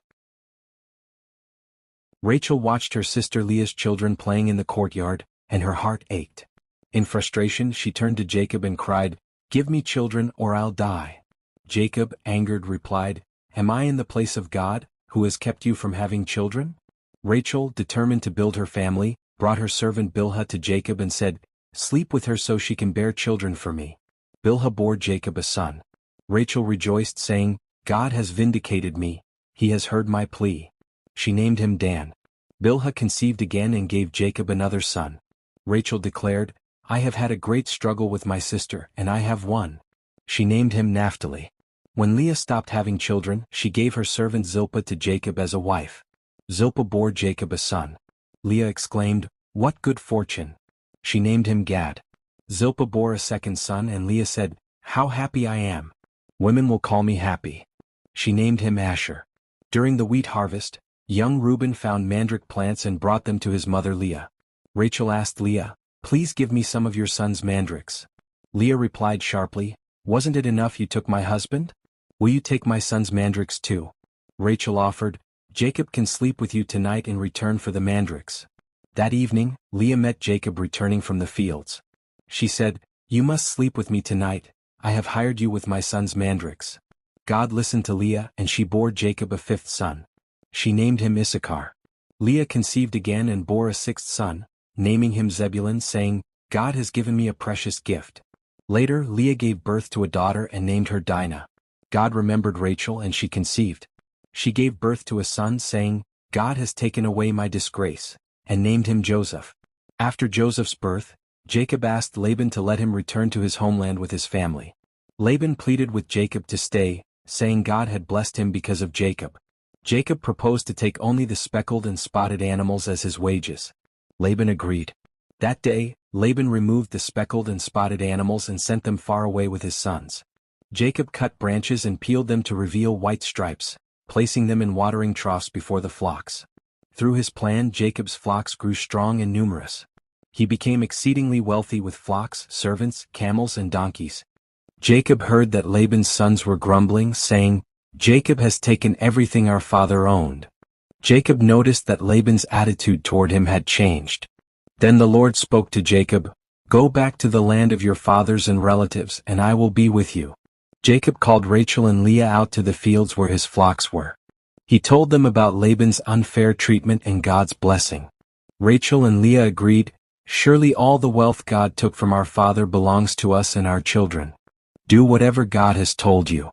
Rachel watched her sister Leah's children playing in the courtyard, and her heart ached. In frustration she turned to Jacob and cried, Give me children or I'll die. Jacob, angered, replied, Am I in the place of God, who has kept you from having children? Rachel, determined to build her family, brought her servant Bilhah to Jacob and said, Sleep with her so she can bear children for me. Bilhah bore Jacob a son. Rachel rejoiced, saying, God has vindicated me, he has heard my plea. She named him Dan. Bilhah conceived again and gave Jacob another son. Rachel declared, I have had a great struggle with my sister, and I have won. She named him Naphtali. When Leah stopped having children, she gave her servant Zilpah to Jacob as a wife. Zilpah bore Jacob a son. Leah exclaimed, What good fortune! She named him Gad. Zilpah bore a second son and Leah said, How happy I am! Women will call me happy. She named him Asher. During the wheat harvest, young Reuben found mandrake plants and brought them to his mother Leah. Rachel asked Leah, Please give me some of your son's mandrakes. Leah replied sharply, Wasn't it enough you took my husband? Will you take my son's mandrakes too? Rachel offered, Jacob can sleep with you tonight in return for the mandrakes. That evening, Leah met Jacob returning from the fields. She said, You must sleep with me tonight, I have hired you with my son's mandrakes. God listened to Leah and she bore Jacob a fifth son. She named him Issachar. Leah conceived again and bore a sixth son, naming him Zebulun, saying, God has given me a precious gift. Later Leah gave birth to a daughter and named her Dinah. God remembered Rachel and she conceived. She gave birth to a son, saying, God has taken away my disgrace, and named him Joseph. After Joseph's birth, Jacob asked Laban to let him return to his homeland with his family. Laban pleaded with Jacob to stay, saying God had blessed him because of Jacob. Jacob proposed to take only the speckled and spotted animals as his wages. Laban agreed. That day, Laban removed the speckled and spotted animals and sent them far away with his sons. Jacob cut branches and peeled them to reveal white stripes, placing them in watering troughs before the flocks. Through his plan, Jacob's flocks grew strong and numerous. He became exceedingly wealthy with flocks, servants, camels, and donkeys. Jacob heard that Laban's sons were grumbling, saying, "Jacob has taken everything our father owned." Jacob noticed that Laban's attitude toward him had changed. Then the Lord spoke to Jacob, "Go back to the land of your fathers and relatives, and I will be with you." Jacob called Rachel and Leah out to the fields where his flocks were. He told them about Laban's unfair treatment and God's blessing. Rachel and Leah agreed, "Surely all the wealth God took from our father belongs to us and our children. Do whatever God has told you."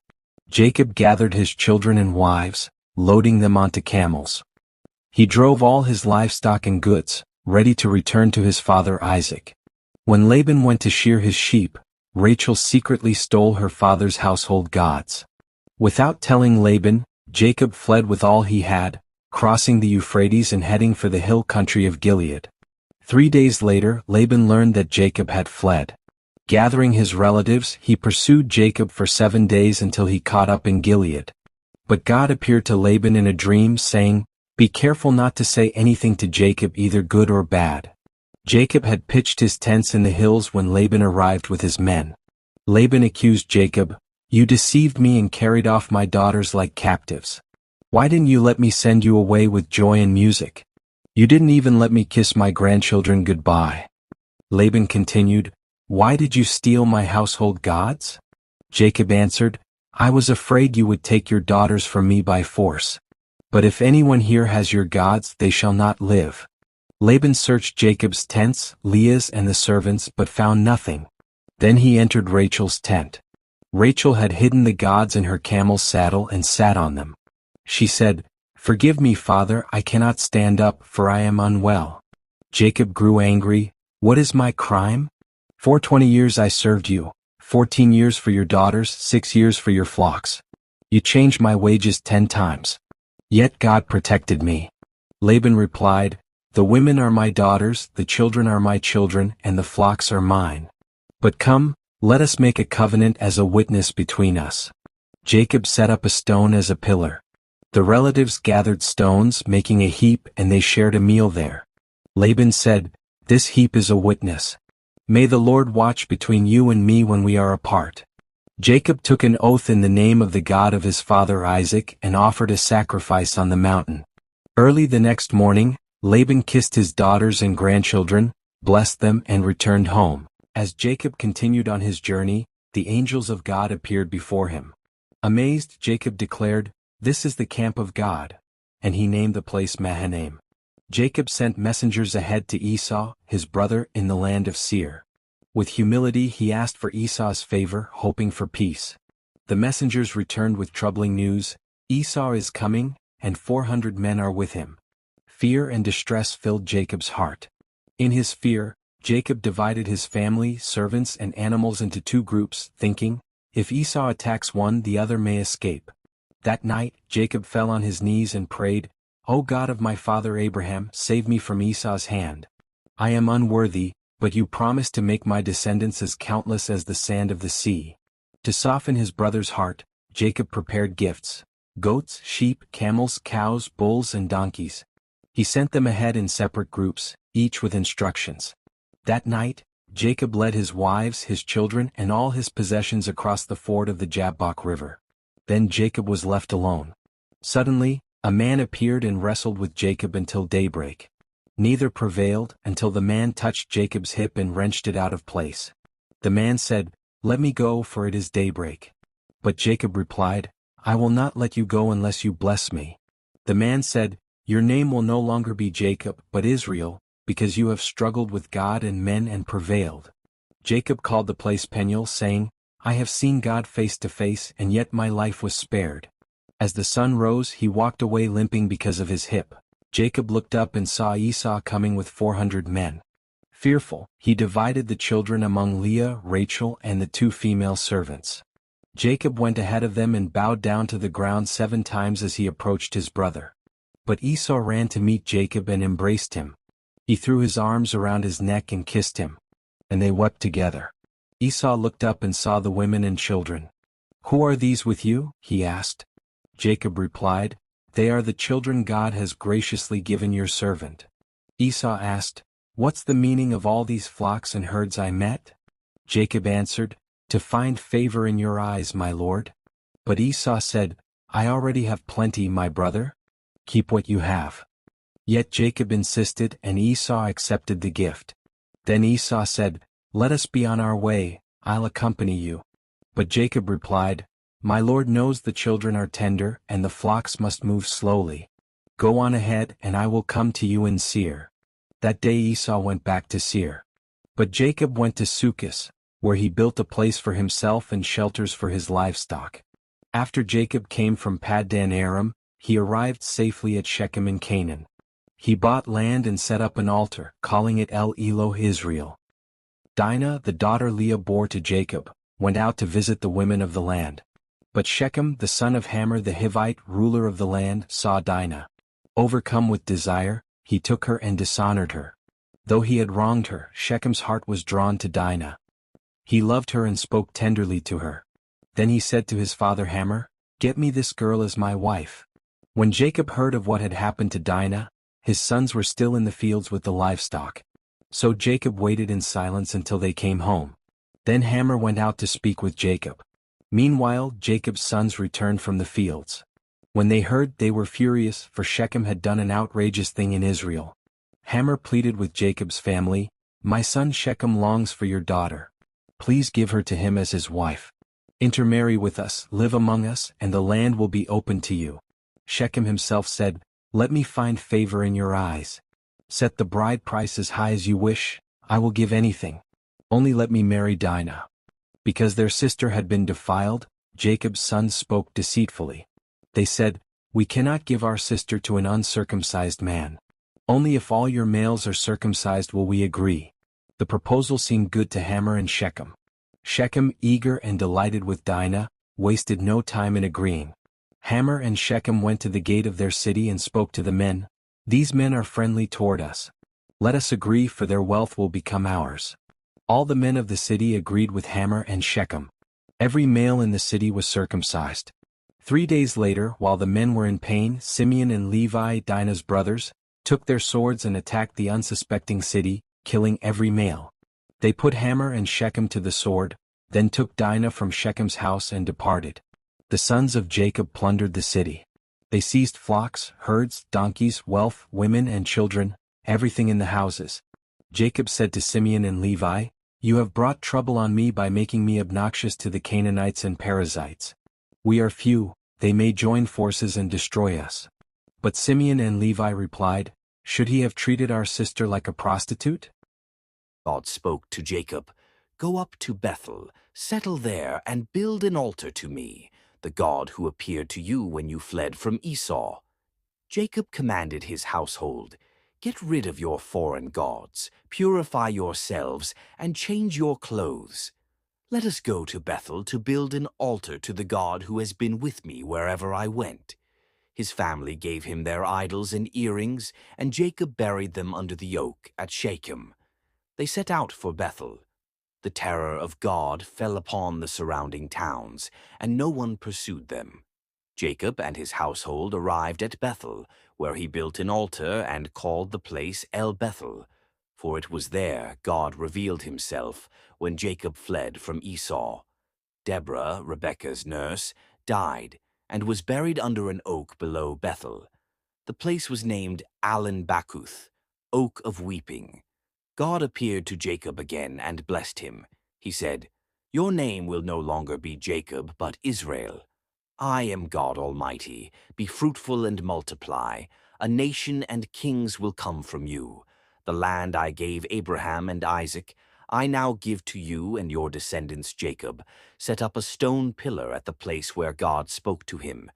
Jacob gathered his children and wives, loading them onto camels. He drove all his livestock and goods, ready to return to his father Isaac. When Laban went to shear his sheep, Rachel secretly stole her father's household gods. Without telling Laban, Jacob fled with all he had, crossing the Euphrates and heading for the hill country of Gilead. 3 days later, Laban learned that Jacob had fled. Gathering his relatives, he pursued Jacob for 7 days until he caught up in Gilead. But God appeared to Laban in a dream, saying, "Be careful not to say anything to Jacob, either good or bad." Jacob had pitched his tents in the hills when Laban arrived with his men. Laban accused Jacob, "You deceived me and carried off my daughters like captives. Why didn't you let me send you away with joy and music? You didn't even let me kiss my grandchildren goodbye." Laban continued, "Why did you steal my household gods?" Jacob answered, "I was afraid you would take your daughters from me by force. But if anyone here has your gods, they shall not live." Laban searched Jacob's tents, Leah's and the servants, but found nothing. Then he entered Rachel's tent. Rachel had hidden the gods in her camel's saddle and sat on them. She said, "Forgive me, father, I cannot stand up, for I am unwell." Jacob grew angry. "What is my crime? For 20 years I served you, 14 years for your daughters, 6 years for your flocks. You changed my wages 10 times. Yet God protected me." Laban replied, "The women are my daughters, the children are my children, and the flocks are mine. But come, let us make a covenant as a witness between us." Jacob set up a stone as a pillar. The relatives gathered stones, making a heap, and they shared a meal there. Laban said, "This heap is a witness. May the Lord watch between you and me when we are apart." Jacob took an oath in the name of the God of his father Isaac and offered a sacrifice on the mountain. Early the next morning, Laban kissed his daughters and grandchildren, blessed them, and returned home. As Jacob continued on his journey, the angels of God appeared before him. Amazed, Jacob declared, "This is the camp of God," and he named the place Mahanaim. Jacob sent messengers ahead to Esau, his brother, in the land of Seir. With humility he asked for Esau's favor, hoping for peace. The messengers returned with troubling news: "Esau is coming, and 400 men are with him." Fear and distress filled Jacob's heart. In his fear, Jacob divided his family, servants, and animals into 2 groups, thinking, "If Esau attacks one, the other may escape." That night, Jacob fell on his knees and prayed, "O God of my father Abraham, save me from Esau's hand. I am unworthy, but you promised to make my descendants as countless as the sand of the sea." To soften his brother's heart, Jacob prepared gifts: goats, sheep, camels, cows, bulls, and donkeys. He sent them ahead in separate groups, each with instructions. That night, Jacob led his wives, his children, and all his possessions across the ford of the Jabbok River. Then Jacob was left alone. Suddenly, a man appeared and wrestled with Jacob until daybreak. Neither prevailed until the man touched Jacob's hip and wrenched it out of place. The man said, "Let me go, for it is daybreak." But Jacob replied, "I will not let you go unless you bless me." The man said, "Your name will no longer be Jacob, but Israel, because you have struggled with God and men and prevailed." Jacob called the place Peniel, saying, "I have seen God face to face, and yet my life was spared." As the sun rose, he walked away limping because of his hip. Jacob looked up and saw Esau coming with 400 men. Fearful, he divided the children among Leah, Rachel, and the 2 female servants. Jacob went ahead of them and bowed down to the ground 7 times as he approached his brother. But Esau ran to meet Jacob and embraced him. He threw his arms around his neck and kissed him. And they wept together. Esau looked up and saw the women and children. "Who are these with you?" he asked. Jacob replied, "They are the children God has graciously given your servant." Esau asked, "What's the meaning of all these flocks and herds I met?" Jacob answered, "To find favor in your eyes, my lord." But Esau said, "I already have plenty, my brother. Keep what you have." Yet Jacob insisted, and Esau accepted the gift. Then Esau said, "Let us be on our way, I'll accompany you." But Jacob replied, "My lord knows the children are tender and the flocks must move slowly. Go on ahead and I will come to you in Seir." That day Esau went back to Seir. But Jacob went to Succoth, where he built a place for himself and shelters for his livestock. After Jacob came from Paddan Aram, he arrived safely at Shechem in Canaan. He bought land and set up an altar, calling it El Eloh Israel. Dinah, the daughter Leah bore to Jacob, went out to visit the women of the land. But Shechem, the son of Hamor the Hivite, ruler of the land, saw Dinah. Overcome with desire, he took her and dishonored her. Though he had wronged her, Shechem's heart was drawn to Dinah. He loved her and spoke tenderly to her. Then he said to his father Hamor, "Get me this girl as my wife." When Jacob heard of what had happened to Dinah, his sons were still in the fields with the livestock. So Jacob waited in silence until they came home. Then Hamor went out to speak with Jacob. Meanwhile, Jacob's sons returned from the fields. When they heard, they were furious, for Shechem had done an outrageous thing in Israel. Hamor pleaded with Jacob's family, "My son Shechem longs for your daughter. Please give her to him as his wife. Intermarry with us, live among us, and the land will be open to you." Shechem himself said, "Let me find favor in your eyes. Set the bride price as high as you wish, I will give anything. Only let me marry Dinah." Because their sister had been defiled, Jacob's sons spoke deceitfully. They said, "We cannot give our sister to an uncircumcised man. Only if all your males are circumcised will we agree." The proposal seemed good to Hamor and Shechem. Shechem, eager and delighted with Dinah, wasted no time in agreeing. Hamor and Shechem went to the gate of their city and spoke to the men, "These men are friendly toward us. Let us agree, for their wealth will become ours." All the men of the city agreed with Hamor and Shechem. Every male in the city was circumcised. 3 days later, while the men were in pain, Simeon and Levi, Dinah's brothers, took their swords and attacked the unsuspecting city, killing every male. They put Hamor and Shechem to the sword, then took Dinah from Shechem's house and departed. The sons of Jacob plundered the city. They seized flocks, herds, donkeys, wealth, women and children, everything in the houses. Jacob said to Simeon and Levi, "You have brought trouble on me by making me obnoxious to the Canaanites and Perizzites. We are few, they may join forces and destroy us." But Simeon and Levi replied, "Should he have treated our sister like a prostitute?" God spoke to Jacob, "Go up to Bethel, settle there, and build an altar to me, the God who appeared to you when you fled from Esau." Jacob commanded his household, "Get rid of your foreign gods, purify yourselves, and change your clothes. Let us go to Bethel to build an altar to the God who has been with me wherever I went." His family gave him their idols and earrings, and Jacob buried them under the oak at Shechem. They set out for Bethel. The terror of God fell upon the surrounding towns, and no one pursued them. Jacob and his household arrived at Bethel, where he built an altar and called the place El Bethel, for it was there God revealed himself when Jacob fled from Esau. Deborah, Rebekah's nurse, died and was buried under an oak below Bethel. The place was named Allon Bacuth, Oak of Weeping. God appeared to Jacob again and blessed him. He said, "Your name will no longer be Jacob, but Israel. I am God Almighty. Be fruitful and multiply. A nation and kings will come from you. The land I gave Abraham and Isaac, I now give to you and your descendants Jacob. Set up a stone pillar at the place where God spoke to him."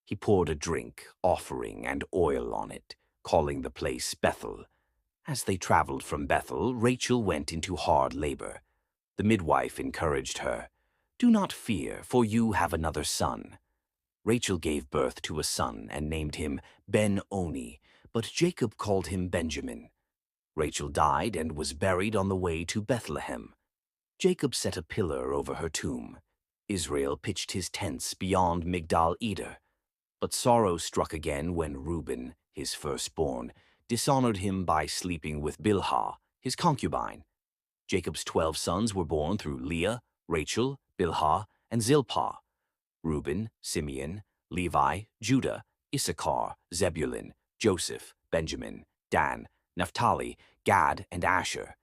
He poured a drink, offering, and oil on it, calling the place Bethel. As they traveled from Bethel, Rachel went into hard labor. The midwife encouraged her, "Do not fear, for you have another son." Rachel gave birth to a son and named him Ben-Oni, but Jacob called him Benjamin. Rachel died and was buried on the way to Bethlehem. Jacob set a pillar over her tomb. Israel pitched his tents beyond Migdal-Eder. But sorrow struck again when Reuben, his firstborn, dishonored him by sleeping with Bilhah, his concubine. Jacob's 12 sons were born through Leah, Rachel, Bilhah, and Zilpah. Reuben, Simeon, Levi, Judah, Issachar, Zebulun, Joseph, Benjamin, Dan, Naphtali, Gad, and Asher.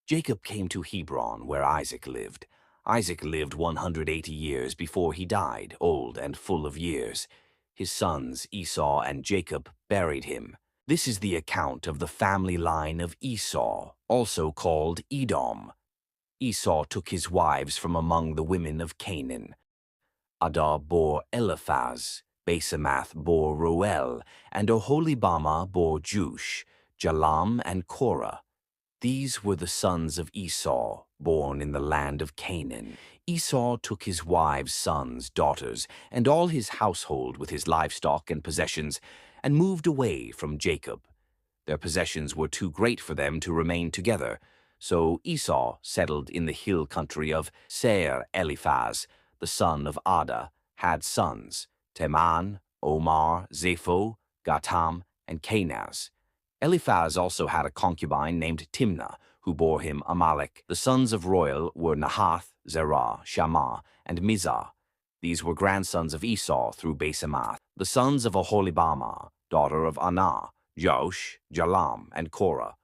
Jacob came to Hebron, where Isaac lived. Isaac lived 180 years before he died, old and full of years. His sons, Esau and Jacob, buried him. This is the account of the family line of Esau, also called Edom. Esau took his wives from among the women of Canaan. Adah bore Eliphaz, Basemath bore Reuel, and Oholibamah bore Jush, Jalam, and Korah. These were the sons of Esau, born in the land of Canaan. Esau took his wives, sons, daughters, and all his household with his livestock and possessions, and moved away from Jacob. Their possessions were too great for them to remain together, so Esau settled in the hill country of Seir. Eliphaz, the son of Adah, had sons, Teman, Omar, Zepho, Gatam, and Kenaz. Eliphaz also had a concubine named Timnah, who bore him Amalek. The sons of Reuel were Nahath, Zerah, Shammah, and Mizah. These were grandsons of Esau through Basemath. The sons of Oholibamah, daughter of Anah, Josh, Jalam, and Korah.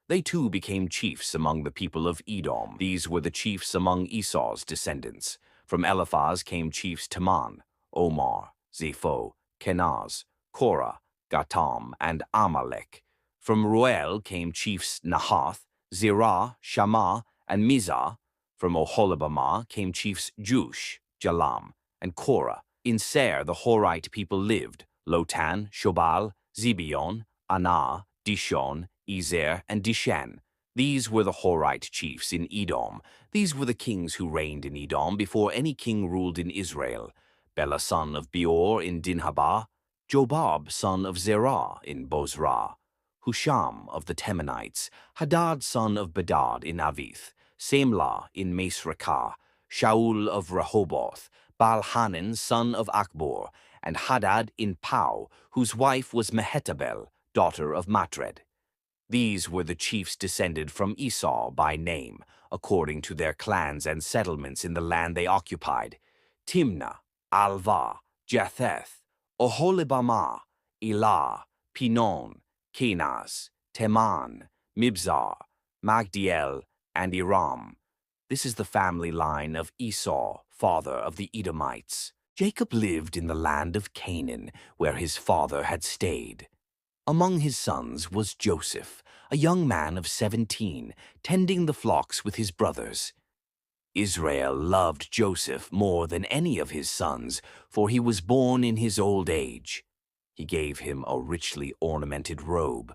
They too became chiefs among the people of Edom. These were the chiefs among Esau's descendants. From Eliphaz came chiefs Teman, Omar, Zepho, Kenaz, Korah, Gatam, and Amalek. From Reuel came chiefs Nahath, Zerah, Shammah, and Mizah. From Oholibamah came chiefs Jush, Jalam, and Korah. In Seir the Horite people lived, Lotan, Shobal, Zibeon, Anah, Dishon, Ezer, and Dishan. These were the Horite chiefs in Edom. These were the kings who reigned in Edom before any king ruled in Israel. Bela son of Beor in Dinhabah, Jobab son of Zerah in Bozrah, Husham of the Temanites, Hadad son of Bedad in Avith, Samlah in Masrekah, Shaul of Rehoboth, Baal-Hanan son of Akbor, and Hadad in Pau, whose wife was Mehetabel, daughter of Matred. These were the chiefs descended from Esau by name, according to their clans and settlements in the land they occupied: Timnah, Alvah, Jatheth, Oholibamah, Elah, Pinon, Kenaz, Teman, Mibzar, Magdiel, and Iram. This is the family line of Esau, father of the Edomites. Jacob lived in the land of Canaan, where his father had stayed. Among his sons was Joseph, a young man of 17, tending the flocks with his brothers. Israel loved Joseph more than any of his sons, for he was born in his old age. He gave him a richly ornamented robe,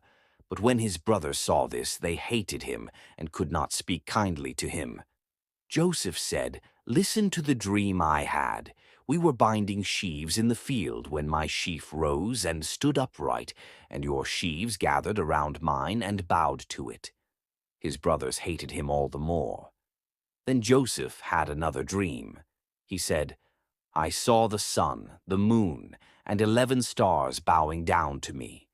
but when his brothers saw this, they hated him and could not speak kindly to him. Joseph said, "Listen to the dream I had. We were binding sheaves in the field when my sheaf rose and stood upright, and your sheaves gathered around mine and bowed to it." His brothers hated him all the more. Then Joseph had another dream. He said, "I saw the sun, the moon, and 11 stars bowing down to me."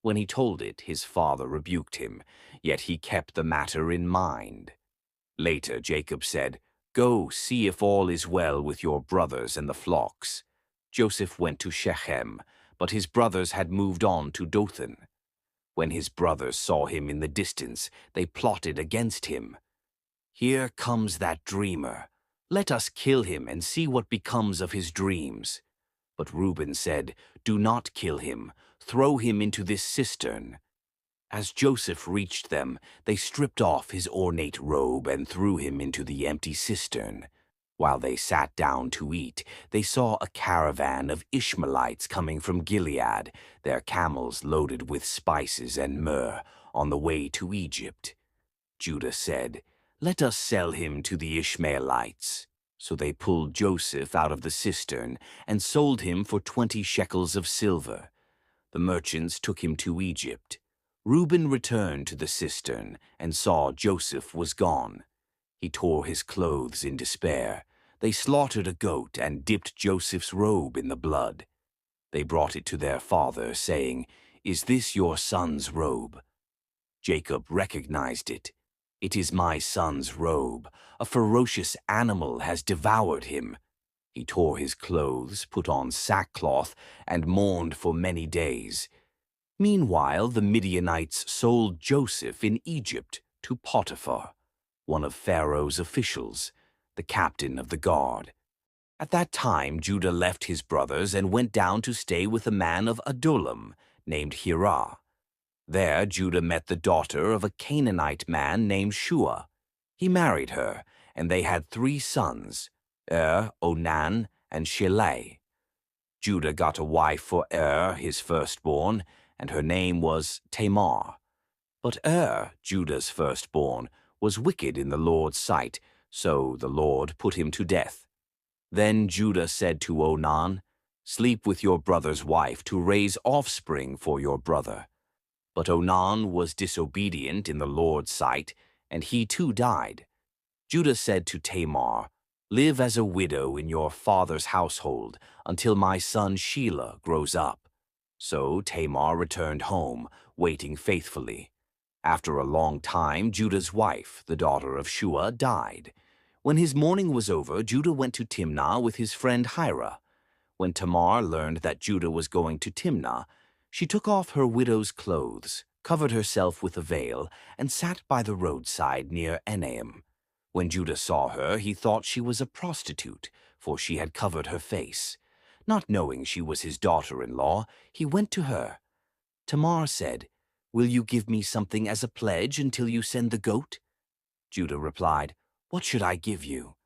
When he told it, his father rebuked him, yet he kept the matter in mind. Later Jacob said, "Go, see if all is well with your brothers and the flocks." Joseph went to Shechem, but his brothers had moved on to Dothan. When his brothers saw him in the distance, they plotted against him. "Here comes that dreamer. Let us kill him and see what becomes of his dreams." But Reuben said, "Do not kill him. Throw him into this cistern." As Joseph reached them, they stripped off his ornate robe and threw him into the empty cistern. While they sat down to eat, they saw a caravan of Ishmaelites coming from Gilead, their camels loaded with spices and myrrh, on the way to Egypt. Judah said, "Let us sell him to the Ishmaelites." So they pulled Joseph out of the cistern and sold him for 20 shekels of silver. The merchants took him to Egypt. Reuben returned to the cistern and saw Joseph was gone. He tore his clothes in despair. They slaughtered a goat and dipped Joseph's robe in the blood. They brought it to their father, saying, "Is this your son's robe?" Jacob recognized it. "It is my son's robe. A ferocious animal has devoured him." He tore his clothes, put on sackcloth, and mourned for many days. Meanwhile, the Midianites sold Joseph in Egypt to Potiphar, one of Pharaoh's officials, the captain of the guard. At that time, Judah left his brothers and went down to stay with a man of Adullam named Hirah. There, Judah met the daughter of a Canaanite man named Shua. He married her, and they had 3 sons, Onan, and Shelah. Judah got a wife for his firstborn, and her name was Tamar. But Judah's firstborn, was wicked in the Lord's sight, so the Lord put him to death. Then Judah said to Onan, "Sleep with your brother's wife to raise offspring for your brother." But Onan was disobedient in the Lord's sight, and he too died. Judah said to Tamar, "Live as a widow in your father's household until my son Shelah grows up." So Tamar returned home, waiting faithfully. After a long time, Judah's wife, the daughter of Shua, died. When his mourning was over, Judah went to Timnah with his friend Hirah. When Tamar learned that Judah was going to Timnah, she took off her widow's clothes, covered herself with a veil, and sat by the roadside near Enaim. When Judah saw her, he thought she was a prostitute, for she had covered her face. Not knowing she was his daughter-in-law, he went to her. Tamar said, "Will you give me something as a pledge until you send the goat?" Judah replied, "What should I give you?"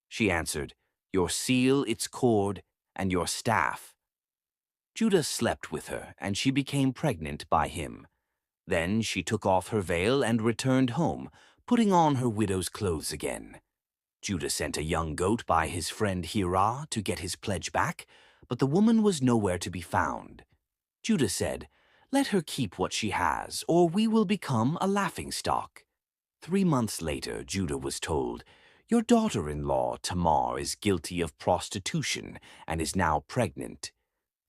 She answered, "Your seal, its cord, and your staff." Judah slept with her, and she became pregnant by him. Then she took off her veil and returned home, putting on her widow's clothes again. Judah sent a young goat by his friend Hirah to get his pledge back, but the woman was nowhere to be found. Judah said, "Let her keep what she has, or we will become a laughingstock." 3 months later, Judah was told, "Your daughter-in-law, Tamar, is guilty of prostitution and is now pregnant."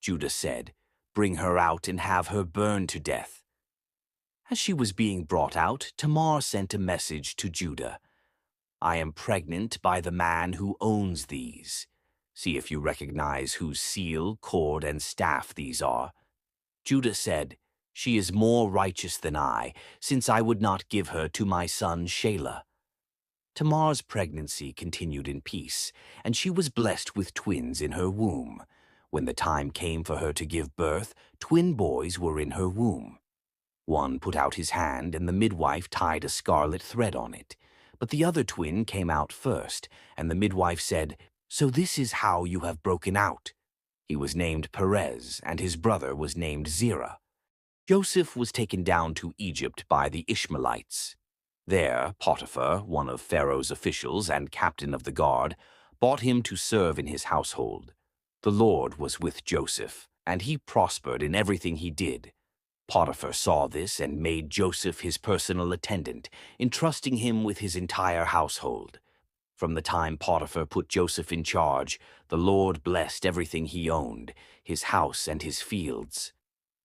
Judah said, "Bring her out and have her burned to death." As she was being brought out, Tamar sent a message to Judah. "I am pregnant by the man who owns these. See if you recognize whose seal, cord, and staff these are." Judah said, "She is more righteous than I, since I would not give her to my son Shelah." Tamar's pregnancy continued in peace, and she was blessed with twins in her womb. When the time came for her to give birth, twin boys were in her womb. One put out his hand, and the midwife tied a scarlet thread on it. But the other twin came out first, and the midwife said, "So this is how you have broken out." He was named Perez, and his brother was named Zerah. Joseph was taken down to Egypt by the Ishmaelites. There, Potiphar, one of Pharaoh's officials and captain of the guard, bought him to serve in his household. The Lord was with Joseph, and he prospered in everything he did. Potiphar saw this and made Joseph his personal attendant, entrusting him with his entire household. From the time Potiphar put Joseph in charge, the Lord blessed everything he owned, his house and his fields.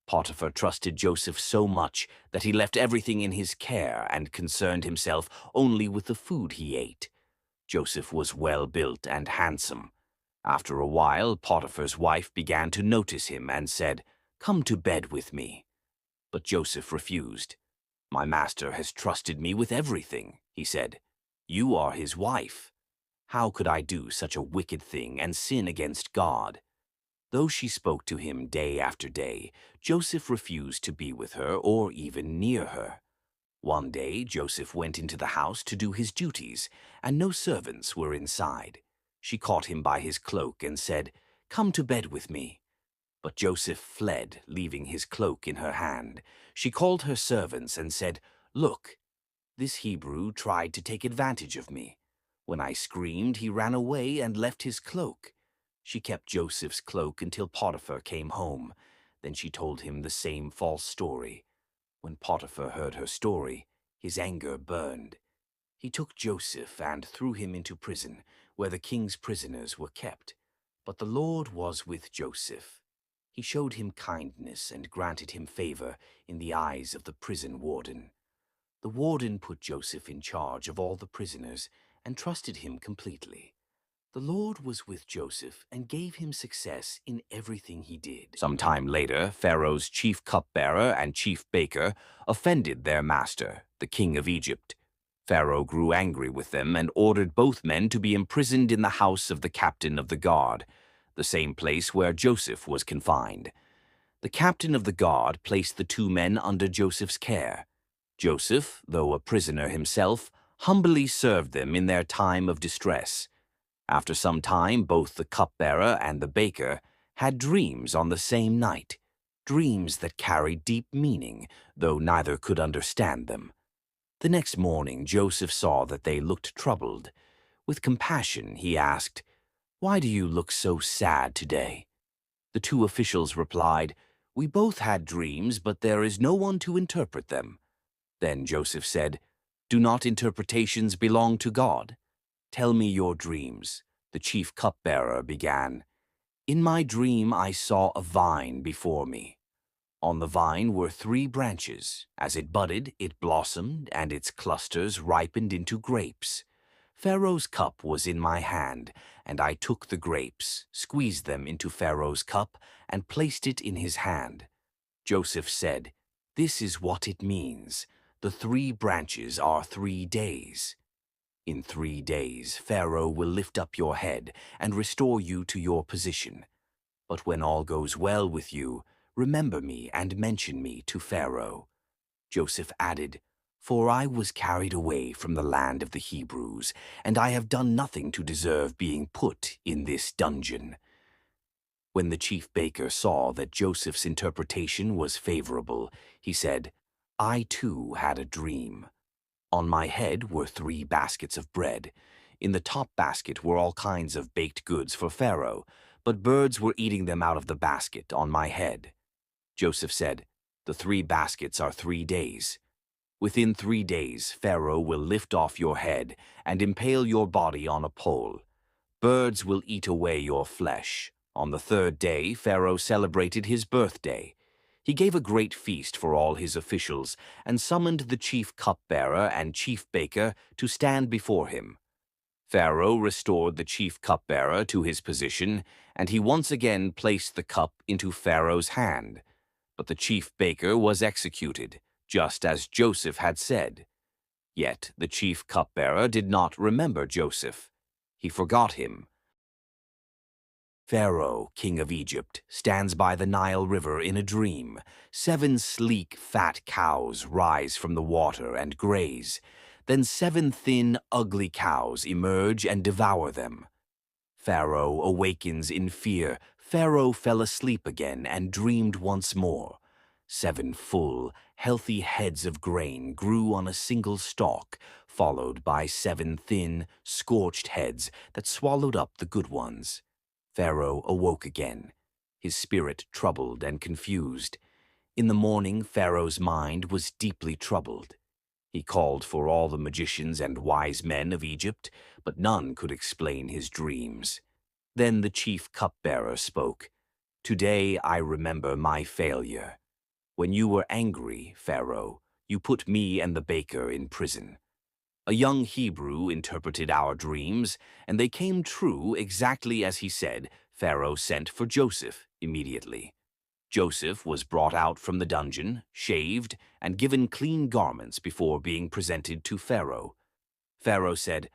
Potiphar trusted Joseph so much that he left everything in his care and concerned himself only with the food he ate. Joseph was well built and handsome. After a while, Potiphar's wife began to notice him and said, "Come to bed with me." But Joseph refused. "My master has trusted me with everything," he said. "You are his wife. How could I do such a wicked thing and sin against God?" Though she spoke to him day after day, Joseph refused to be with her or even near her. One day, Joseph went into the house to do his duties, and no servants were inside. She caught him by his cloak and said, "Come to bed with me." But Joseph fled, leaving his cloak in her hand. She called her servants and said, "Look, this Hebrew tried to take advantage of me. When I screamed, he ran away and left his cloak. She kept Joseph's cloak until Potiphar came home. Then she told him the same false story. When Potiphar heard her story, his anger burned. He took Joseph and threw him into prison, where the king's prisoners were kept. But the Lord was with Joseph. He showed him kindness and granted him favor in the eyes of the prison warden. The warden put Joseph in charge of all the prisoners and trusted him completely. The Lord was with Joseph and gave him success in everything he did. Some time later, Pharaoh's chief cupbearer and chief baker offended their master, the king of Egypt. Pharaoh grew angry with them and ordered both men to be imprisoned in the house of the captain of the guard, the same place where Joseph was confined. The captain of the guard placed the two men under Joseph's care. Joseph, though a prisoner himself, humbly served them in their time of distress. After some time, both the cupbearer and the baker had dreams on the same night, dreams that carried deep meaning, though neither could understand them. The next morning, Joseph saw that they looked troubled. With compassion, he asked, "Why do you look so sad today?" The two officials replied, "We both had dreams, but there is no one to interpret them." Then Joseph said, "Do not interpretations belong to God? Tell me your dreams." The chief cupbearer began, "In my dream I saw a vine before me. On the vine were 3 branches. As it budded, it blossomed, and its clusters ripened into grapes. Pharaoh's cup was in my hand, and I took the grapes, squeezed them into Pharaoh's cup, and placed it in his hand." Joseph said, "This is what it means. The 3 branches are 3 days. In 3 days, Pharaoh will lift up your head and restore you to your position. But when all goes well with you, remember me and mention me to Pharaoh." Joseph added, "For I was carried away from the land of the Hebrews, and I have done nothing to deserve being put in this dungeon." When the chief baker saw that Joseph's interpretation was favorable, he said, "I too had a dream. On my head were 3 baskets of bread. In the top basket were all kinds of baked goods for Pharaoh, but birds were eating them out of the basket on my head." Joseph said, "The 3 baskets are 3 days. Within 3 days, Pharaoh will lift off your head and impale your body on a pole. Birds will eat away your flesh. On the 3rd day, Pharaoh celebrated his birthday. He gave a great feast for all his officials and summoned the chief cupbearer and chief baker to stand before him. Pharaoh restored the chief cupbearer to his position, and he once again placed the cup into Pharaoh's hand. But the chief baker was executed, just as Joseph had said. Yet the chief cupbearer did not remember Joseph. He forgot him. Pharaoh, king of Egypt, stands by the Nile River in a dream. 7 sleek, fat cows rise from the water and graze. Then 7 thin, ugly cows emerge and devour them. Pharaoh awakens in fear. Pharaoh fell asleep again and dreamed once more. 7 full, healthy heads of grain grew on a single stalk, followed by 7 thin, scorched heads that swallowed up the good ones. Pharaoh awoke again, his spirit troubled and confused. In the morning, Pharaoh's mind was deeply troubled. He called for all the magicians and wise men of Egypt, but none could explain his dreams. Then the chief cupbearer spoke. "Today I remember my failure. When you were angry, Pharaoh, you put me and the baker in prison. A young Hebrew interpreted our dreams, and they came true exactly as he said. Pharaoh sent for Joseph immediately. Joseph was brought out from the dungeon, shaved, and given clean garments before being presented to Pharaoh. Pharaoh said,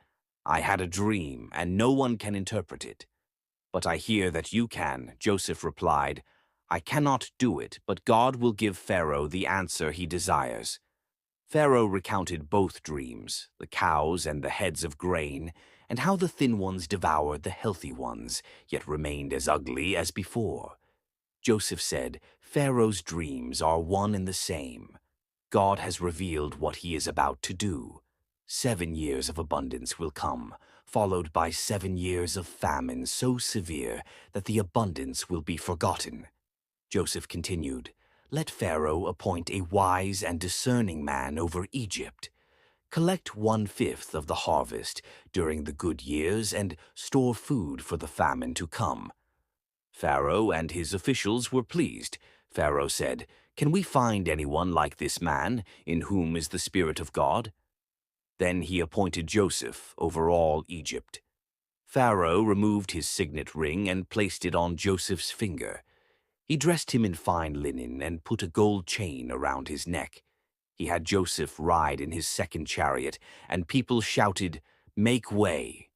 'I had a dream, and no one can interpret it.' 'But I hear that you can,' Joseph replied. 'I cannot do it, but God will give Pharaoh the answer he desires.' Pharaoh recounted both dreams, the cows and the heads of grain, and how the thin ones devoured the healthy ones, yet remained as ugly as before. Joseph said, 'Pharaoh's dreams are one and the same. God has revealed what he is about to do. 7 years of abundance will come, followed by 7 years of famine so severe that the abundance will be forgotten. Joseph continued, "Let Pharaoh appoint a wise and discerning man over Egypt. Collect 1/5 of the harvest during the good years and store food for the famine to come." Pharaoh and his officials were pleased. Pharaoh said, "Can we find anyone like this man, in whom is the Spirit of God?" Then he appointed Joseph over all Egypt. Pharaoh removed his signet ring and placed it on Joseph's finger. He dressed him in fine linen and put a gold chain around his neck. He had Joseph ride in his second chariot, and people shouted, "Make way!"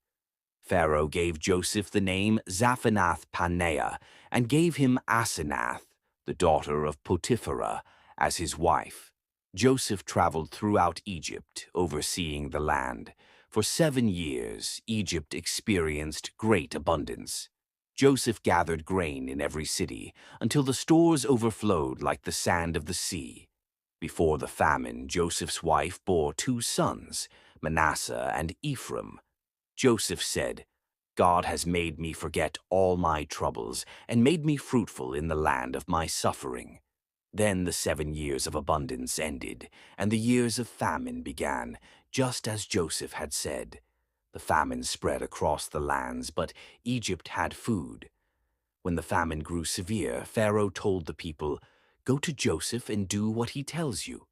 Pharaoh gave Joseph the name Zaphenath-Paneah and gave him Asenath, the daughter of Potipharah, as his wife. Joseph traveled throughout Egypt, overseeing the land. For 7 years, Egypt experienced great abundance. Joseph gathered grain in every city until the stores overflowed like the sand of the sea. Before the famine, Joseph's wife bore 2 sons, Manasseh and Ephraim. Joseph said, "God has made me forget all my troubles and made me fruitful in the land of my suffering." Then the 7 years of abundance ended, and the years of famine began, just as Joseph had said. The famine spread across the lands, but Egypt had food. When the famine grew severe, Pharaoh told the people, "Go to Joseph and do what he tells you."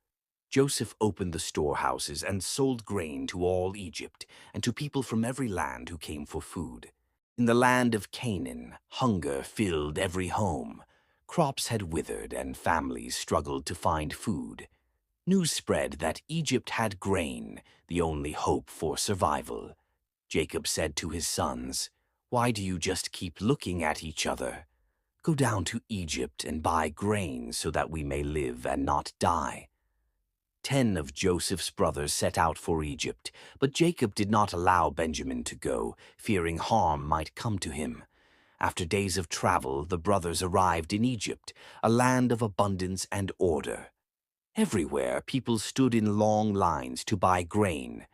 Joseph opened the storehouses and sold grain to all Egypt and to people from every land who came for food. In the land of Canaan, hunger filled every home. Crops had withered and families struggled to find food. News spread that Egypt had grain, the only hope for survival. Jacob said to his sons, "Why do you just keep looking at each other? Go down to Egypt and buy grain so that we may live and not die." 10 of Joseph's brothers set out for Egypt, but Jacob did not allow Benjamin to go, fearing harm might come to him. After days of travel, the brothers arrived in Egypt, a land of abundance and order. Everywhere, people stood in long lines to buy grain.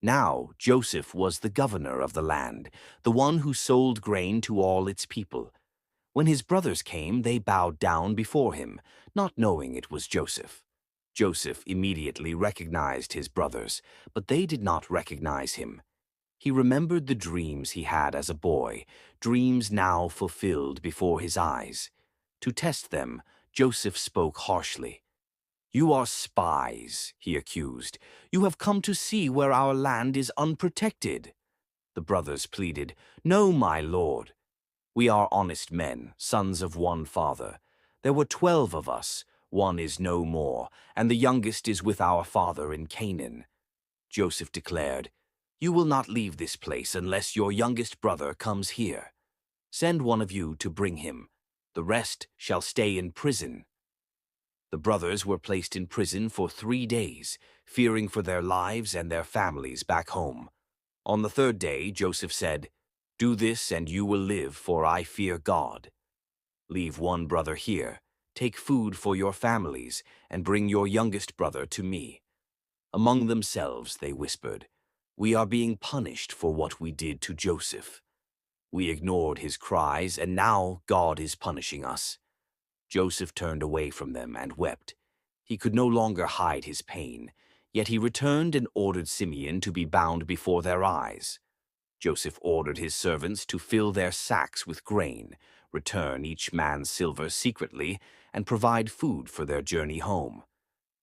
Now Joseph was the governor of the land, the one who sold grain to all its people. When his brothers came, they bowed down before him, not knowing it was Joseph. Joseph immediately recognized his brothers, but they did not recognize him. He remembered the dreams he had as a boy, dreams now fulfilled before his eyes. To test them, Joseph spoke harshly. "You are spies," he accused. "You have come to see where our land is unprotected." The brothers pleaded, "No, my lord. We are honest men, sons of one father. There were 12 of us. One is no more, and the youngest is with our father in Canaan." Joseph declared, "You will not leave this place unless your youngest brother comes here. Send one of you to bring him. The rest shall stay in prison." The brothers were placed in prison for 3 days, fearing for their lives and their families back home. On the 3rd day, Joseph said, "Do this and you will live, for I fear God. Leave one brother here, take food for your families, and bring your youngest brother to me." Among themselves they whispered, "We are being punished for what we did to Joseph. We ignored his cries, and now God is punishing us." Joseph turned away from them and wept. He could no longer hide his pain, yet he returned and ordered Simeon to be bound before their eyes. Joseph ordered his servants to fill their sacks with grain, return each man's silver secretly, and provide food for their journey home.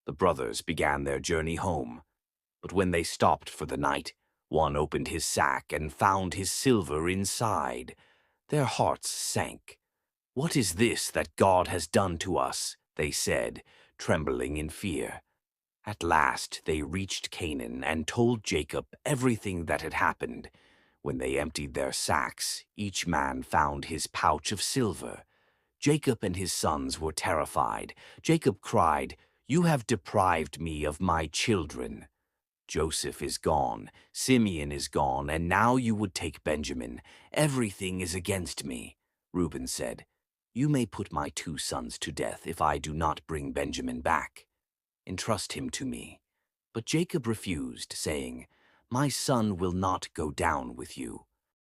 The brothers began their journey home. But when they stopped for the night, one opened his sack and found his silver inside. Their hearts sank. "What is this that God has done to us?" they said, trembling in fear. At last they reached Canaan and told Jacob everything that had happened. When they emptied their sacks, each man found his pouch of silver. Jacob and his sons were terrified. Jacob cried, "You have deprived me of my children. Joseph is gone, Simeon is gone, and now you would take Benjamin. Everything is against me." Reuben said, "You may put my 2 sons to death if I do not bring Benjamin back. Entrust him to me." But Jacob refused, saying, "My son will not go down with you."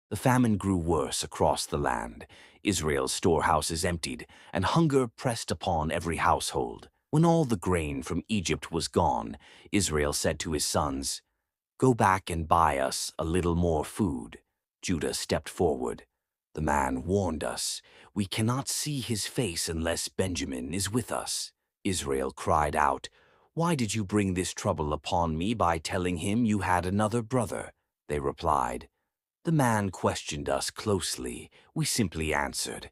The famine grew worse across the land. Israel's storehouses emptied, and hunger pressed upon every household. When all the grain from Egypt was gone, Israel said to his sons, "Go back and buy us a little more food." Judah stepped forward. "The man warned us. We cannot see his face unless Benjamin is with us." Israel cried out, "Why did you bring this trouble upon me by telling him you had another brother?" They replied, "The man questioned us closely. We simply answered.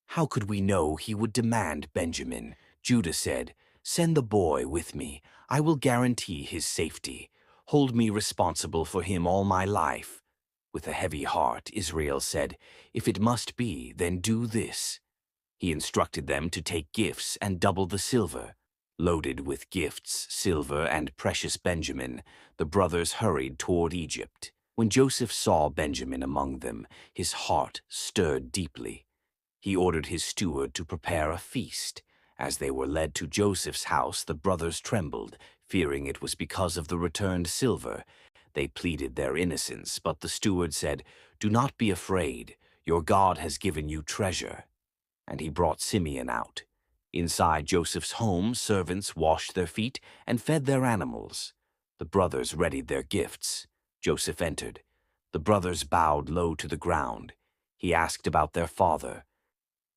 How could we know he would demand Benjamin?" Judah said, "Send the boy with me. I will guarantee his safety. Hold me responsible for him all my life." With a heavy heart, Israel said, "If it must be, then do this." He instructed them to take gifts and double the silver. Loaded with gifts, silver, and precious Benjamin, the brothers hurried toward Egypt. When Joseph saw Benjamin among them, his heart stirred deeply. He ordered his steward to prepare a feast. As they were led to Joseph's house, the brothers trembled, fearing it was because of the returned silver. They pleaded their innocence, but the steward said, "Do not be afraid. Your God has given you treasure." And he brought Simeon out. Inside Joseph's home, servants washed their feet and fed their animals. The brothers readied their gifts. Joseph entered. The brothers bowed low to the ground. He asked about their father.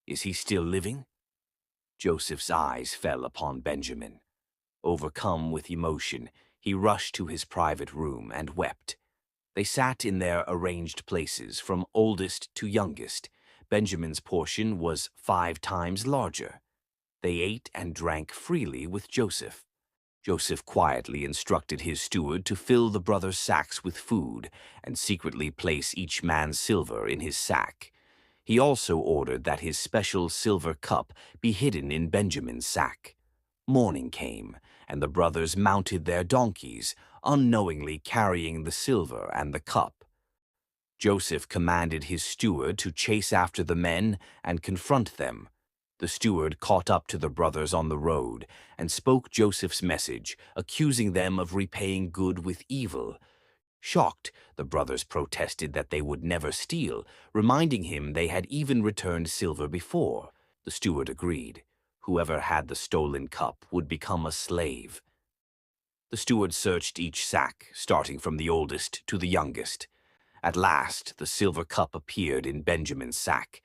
"Is he still living?" Joseph's eyes fell upon Benjamin. Overcome with emotion, he rushed to his private room and wept. They sat in their arranged places, from oldest to youngest. Benjamin's portion was 5 times larger. They ate and drank freely with Joseph. Joseph quietly instructed his steward to fill the brothers' sacks with food and secretly place each man's silver in his sack. He also ordered that his special silver cup be hidden in Benjamin's sack. Morning came, and the brothers mounted their donkeys, unknowingly carrying the silver and the cup. Joseph commanded his steward to chase after the men and confront them. The steward caught up to the brothers on the road and spoke Joseph's message, accusing them of repaying good with evil. Shocked, the brothers protested that they would never steal, reminding him they had even returned silver before. The steward agreed. Whoever had the stolen cup would become a slave. The steward searched each sack, starting from the oldest to the youngest. At last, the silver cup appeared in Benjamin's sack.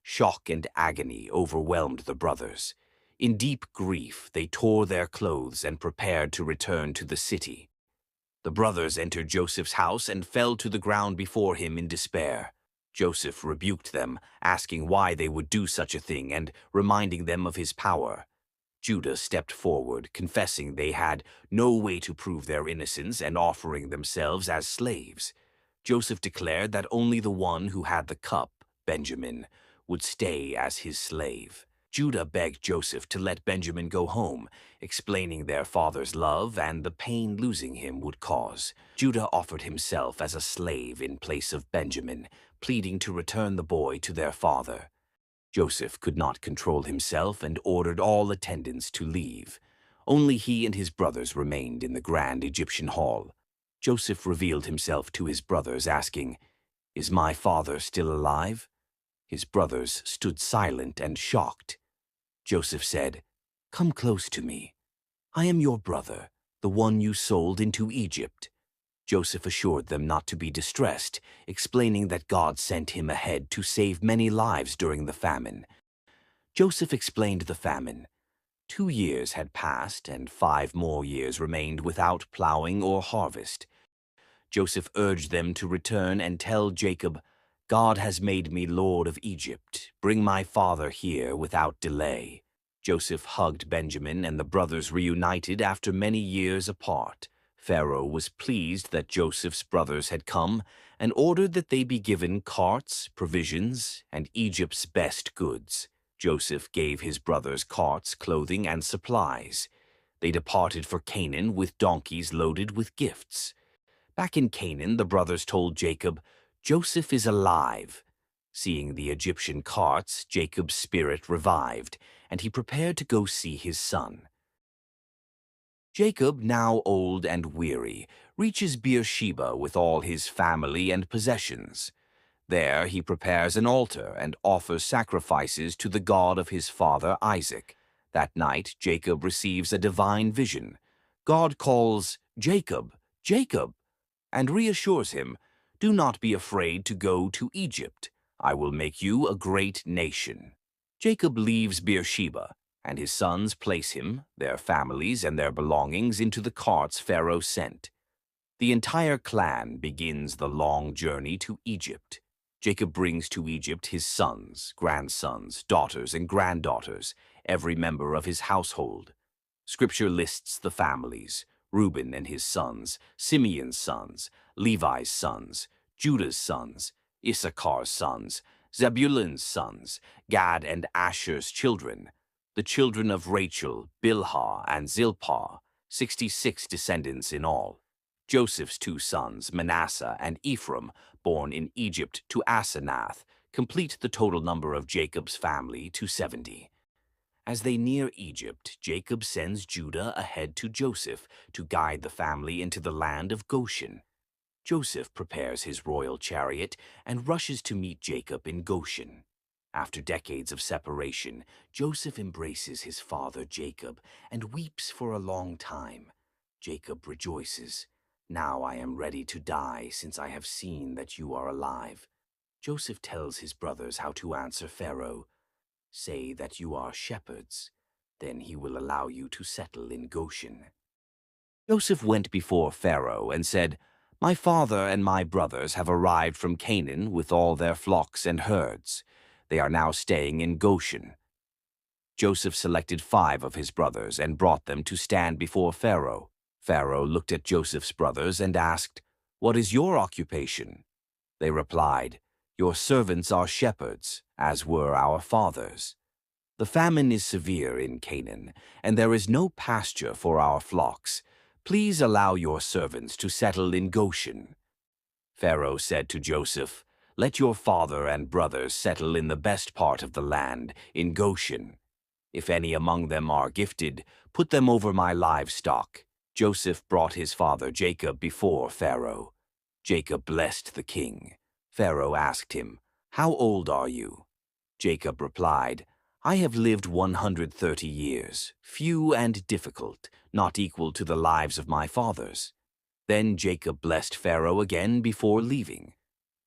Shock and agony overwhelmed the brothers. In deep grief, they tore their clothes and prepared to return to the city. The brothers entered Joseph's house and fell to the ground before him in despair. Joseph rebuked them, asking why they would do such a thing and reminding them of his power. Judah stepped forward, confessing they had no way to prove their innocence and offering themselves as slaves. Joseph declared that only the one who had the cup, Benjamin, would stay as his slave. Judah begged Joseph to let Benjamin go home, explaining their father's love and the pain losing him would cause. Judah offered himself as a slave in place of Benjamin, pleading to return the boy to their father. Joseph could not control himself and ordered all attendants to leave. Only he and his brothers remained in the grand Egyptian hall. Joseph revealed himself to his brothers, asking, "Is my father still alive?" His brothers stood silent and shocked. Joseph said, "Come close to me. I am your brother, the one you sold into Egypt." Joseph assured them not to be distressed, explaining that God sent him ahead to save many lives during the famine. Joseph explained the famine. 2 years had passed, and 5 more years remained without plowing or harvest. Joseph urged them to return and tell Jacob, "God has made me lord of Egypt. Bring my father here without delay." Joseph hugged Benjamin, and the brothers reunited after many years apart. Pharaoh was pleased that Joseph's brothers had come and ordered that they be given carts, provisions, and Egypt's best goods. Joseph gave his brothers carts, clothing, and supplies. They departed for Canaan with donkeys loaded with gifts. Back in Canaan, the brothers told Jacob, "Joseph is alive." Seeing the Egyptian carts, Jacob's spirit revived, and he prepared to go see his son. Jacob, now old and weary, reaches Beersheba with all his family and possessions. There he prepares an altar and offers sacrifices to the God of his father Isaac. That night Jacob receives a divine vision. God calls, "Jacob, Jacob," and reassures him, "Do not be afraid to go to Egypt. I will make you a great nation." Jacob leaves Beersheba, and his sons place him, their families, and their belongings into the carts Pharaoh sent. The entire clan begins the long journey to Egypt. Jacob brings to Egypt his sons, grandsons, daughters, and granddaughters, every member of his household. Scripture lists the families: Reuben and his sons, Simeon's sons, Levi's sons, Judah's sons, Issachar's sons, Zebulun's sons, Gad and Asher's children, the children of Rachel, Bilhah and Zilpah, 66 descendants in all. Joseph's two sons, Manasseh and Ephraim, born in Egypt to Asenath, complete the total number of Jacob's family to 70. As they near Egypt, Jacob sends Judah ahead to Joseph to guide the family into the land of Goshen. Joseph prepares his royal chariot and rushes to meet Jacob in Goshen. After decades of separation, Joseph embraces his father Jacob and weeps for a long time. Jacob rejoices. "Now I am ready to die, since I have seen that you are alive." Joseph tells his brothers how to answer Pharaoh. "Say that you are shepherds. Then he will allow you to settle in Goshen." Joseph went before Pharaoh and said, "My father and my brothers have arrived from Canaan with all their flocks and herds. They are now staying in Goshen." Joseph selected 5 of his brothers and brought them to stand before Pharaoh. Pharaoh looked at Joseph's brothers and asked, "What is your occupation?" They replied, "Your servants are shepherds, as were our fathers. The famine is severe in Canaan, and there is no pasture for our flocks. Please allow your servants to settle in Goshen." Pharaoh said to Joseph, "Let your father and brothers settle in the best part of the land, in Goshen. If any among them are gifted, put them over my livestock." Joseph brought his father Jacob before Pharaoh. Jacob blessed the king. Pharaoh asked him, "How old are you?" Jacob replied, "I have lived 130 years, few and difficult, not equal to the lives of my fathers." Then Jacob blessed Pharaoh again before leaving.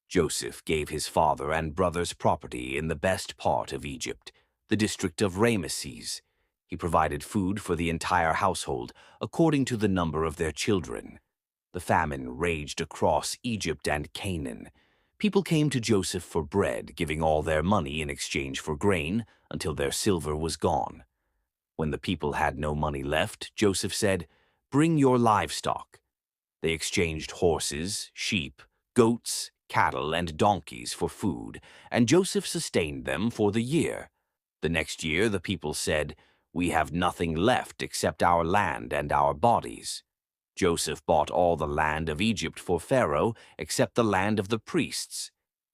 Joseph gave his father and brothers property in the best part of Egypt, the district of Rameses. He provided food for the entire household, according to the number of their children. The famine raged across Egypt and Canaan. People came to Joseph for bread, giving all their money in exchange for grain, until their silver was gone. When the people had no money left, Joseph said, "Bring your livestock." They exchanged horses, sheep, goats, cattle, and donkeys for food, and Joseph sustained them for the year. The next year the people said, "We have nothing left except our land and our bodies." Joseph bought all the land of Egypt for Pharaoh except the land of the priests.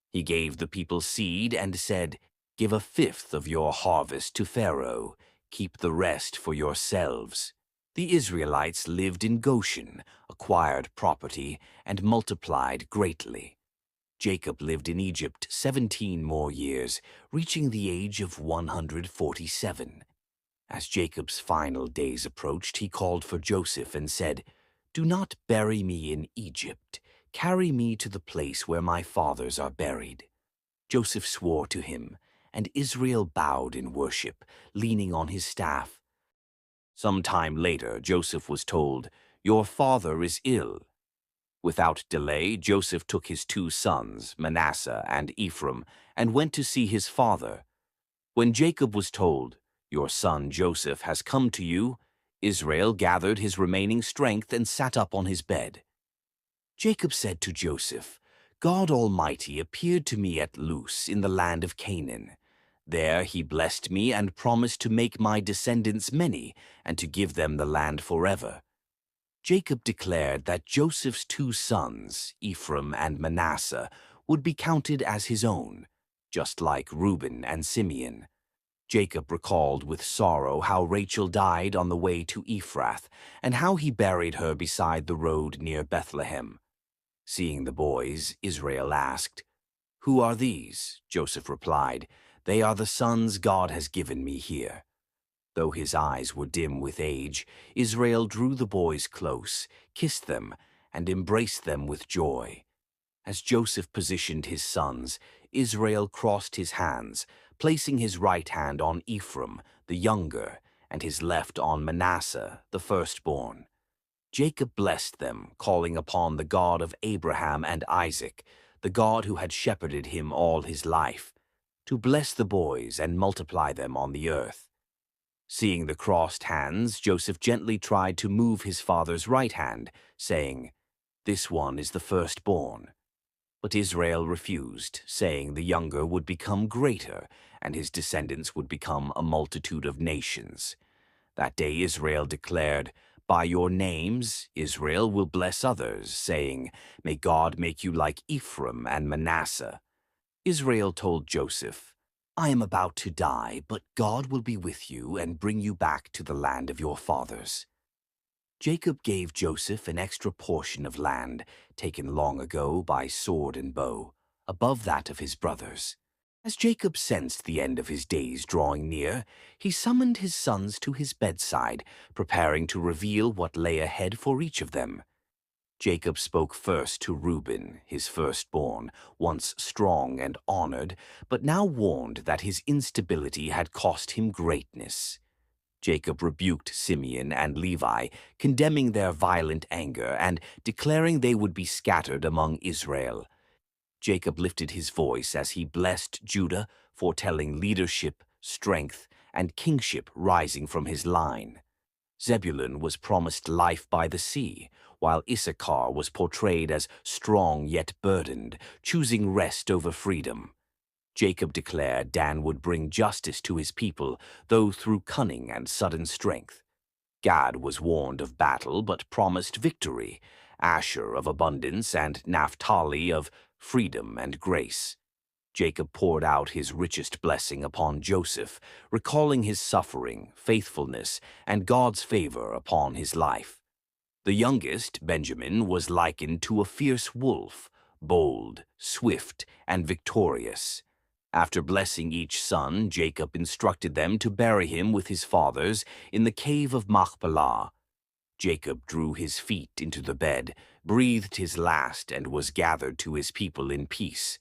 He gave the people seed and said, "Give 1/5 of your harvest to Pharaoh. Keep the rest for yourselves." The Israelites lived in Goshen, acquired property, and multiplied greatly. Jacob lived in Egypt 17 more years, reaching the age of 147. As Jacob's final days approached, he called for Joseph and said, "Do not bury me in Egypt. Carry me to the place where my fathers are buried." Joseph swore to him, and Israel bowed in worship, leaning on his staff. Some time later, Joseph was told, "Your father is ill." Without delay, Joseph took his 2 sons, Manasseh and Ephraim, and went to see his father. When Jacob was told, "Your son Joseph has come to you," Israel gathered his remaining strength and sat up on his bed. Jacob said to Joseph, "God Almighty appeared to me at Luz in the land of Canaan. There he blessed me and promised to make my descendants many and to give them the land forever." Jacob declared that Joseph's 2 sons, Ephraim and Manasseh, would be counted as his own, just like Reuben and Simeon. Jacob recalled with sorrow how Rachel died on the way to Ephrath, and how he buried her beside the road near Bethlehem. Seeing the boys, Israel asked, "Who are these?" Joseph replied, "They are the sons God has given me here." Though his eyes were dim with age, Israel drew the boys close, kissed them, and embraced them with joy. As Joseph positioned his sons, Israel crossed his hands, placing his right hand on Ephraim, the younger, and his left on Manasseh, the firstborn. Jacob blessed them, calling upon the God of Abraham and Isaac, the God who had shepherded him all his life, to bless the boys and multiply them on the earth. Seeing the crossed hands, Joseph gently tried to move his father's right hand, saying, "This one is the firstborn." But Israel refused, saying the younger would become greater, and his descendants would become a multitude of nations. That day Israel declared, "By your names Israel will bless others, saying, 'May God make you like Ephraim and Manasseh.'" Israel told Joseph, "I am about to die, but God will be with you and bring you back to the land of your fathers." Jacob gave Joseph an extra portion of land, taken long ago by sword and bow, above that of his brothers. As Jacob sensed the end of his days drawing near, he summoned his sons to his bedside, preparing to reveal what lay ahead for each of them. Jacob spoke first to Reuben, his firstborn, once strong and honored, but now warned that his instability had cost him greatness. Jacob rebuked Simeon and Levi, condemning their violent anger and declaring they would be scattered among Israel. Jacob lifted his voice as he blessed Judah, foretelling leadership, strength, and kingship rising from his line. Zebulun was promised life by the sea, while Issachar was portrayed as strong yet burdened, choosing rest over freedom. Jacob declared Dan would bring justice to his people, though through cunning and sudden strength. Gad was warned of battle but promised victory, Asher of abundance, and Naphtali of freedom and grace. Jacob poured out his richest blessing upon Joseph, recalling his suffering, faithfulness, and God's favor upon his life. The youngest, Benjamin, was likened to a fierce wolf, bold, swift, and victorious. After blessing each son, Jacob instructed them to bury him with his fathers in the cave of Machpelah. Jacob drew his feet into the bed, breathed his last, and was gathered to his people in peace.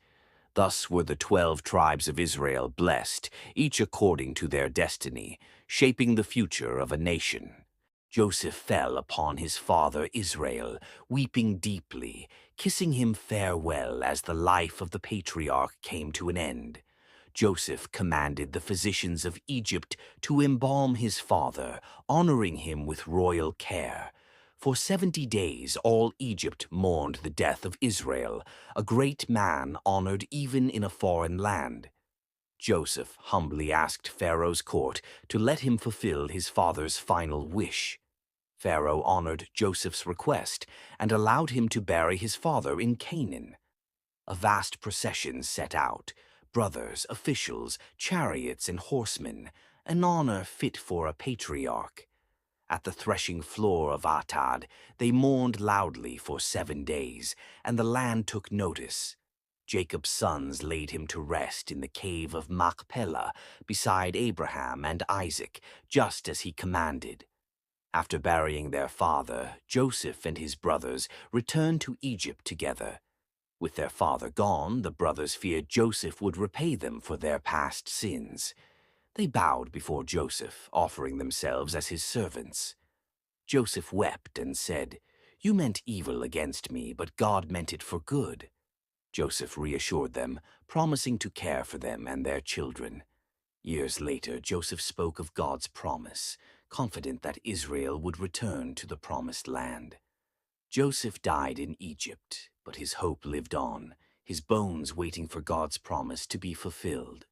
Thus were the 12 tribes of Israel blessed, each according to their destiny, shaping the future of a nation. Joseph fell upon his father Israel, weeping deeply, kissing him farewell as the life of the patriarch came to an end. Joseph commanded the physicians of Egypt to embalm his father, honoring him with royal care. For 70 days all Egypt mourned the death of Israel, a great man honored even in a foreign land. Joseph humbly asked Pharaoh's court to let him fulfill his father's final wish. Pharaoh honored Joseph's request and allowed him to bury his father in Canaan. A vast procession set out, brothers, officials, chariots, and horsemen, an honor fit for a patriarch. At the threshing floor of Atad, they mourned loudly for 7 days, and the land took notice. Jacob's sons laid him to rest in the cave of Machpelah beside Abraham and Isaac, just as he commanded. After burying their father, Joseph and his brothers returned to Egypt together. With their father gone, the brothers feared Joseph would repay them for their past sins. They bowed before Joseph, offering themselves as his servants. Joseph wept and said, "You meant evil against me, but God meant it for good." Joseph reassured them, promising to care for them and their children. Years later, Joseph spoke of God's promise, confident that Israel would return to the promised land. Joseph died in Egypt, but his hope lived on, his bones waiting for God's promise to be fulfilled.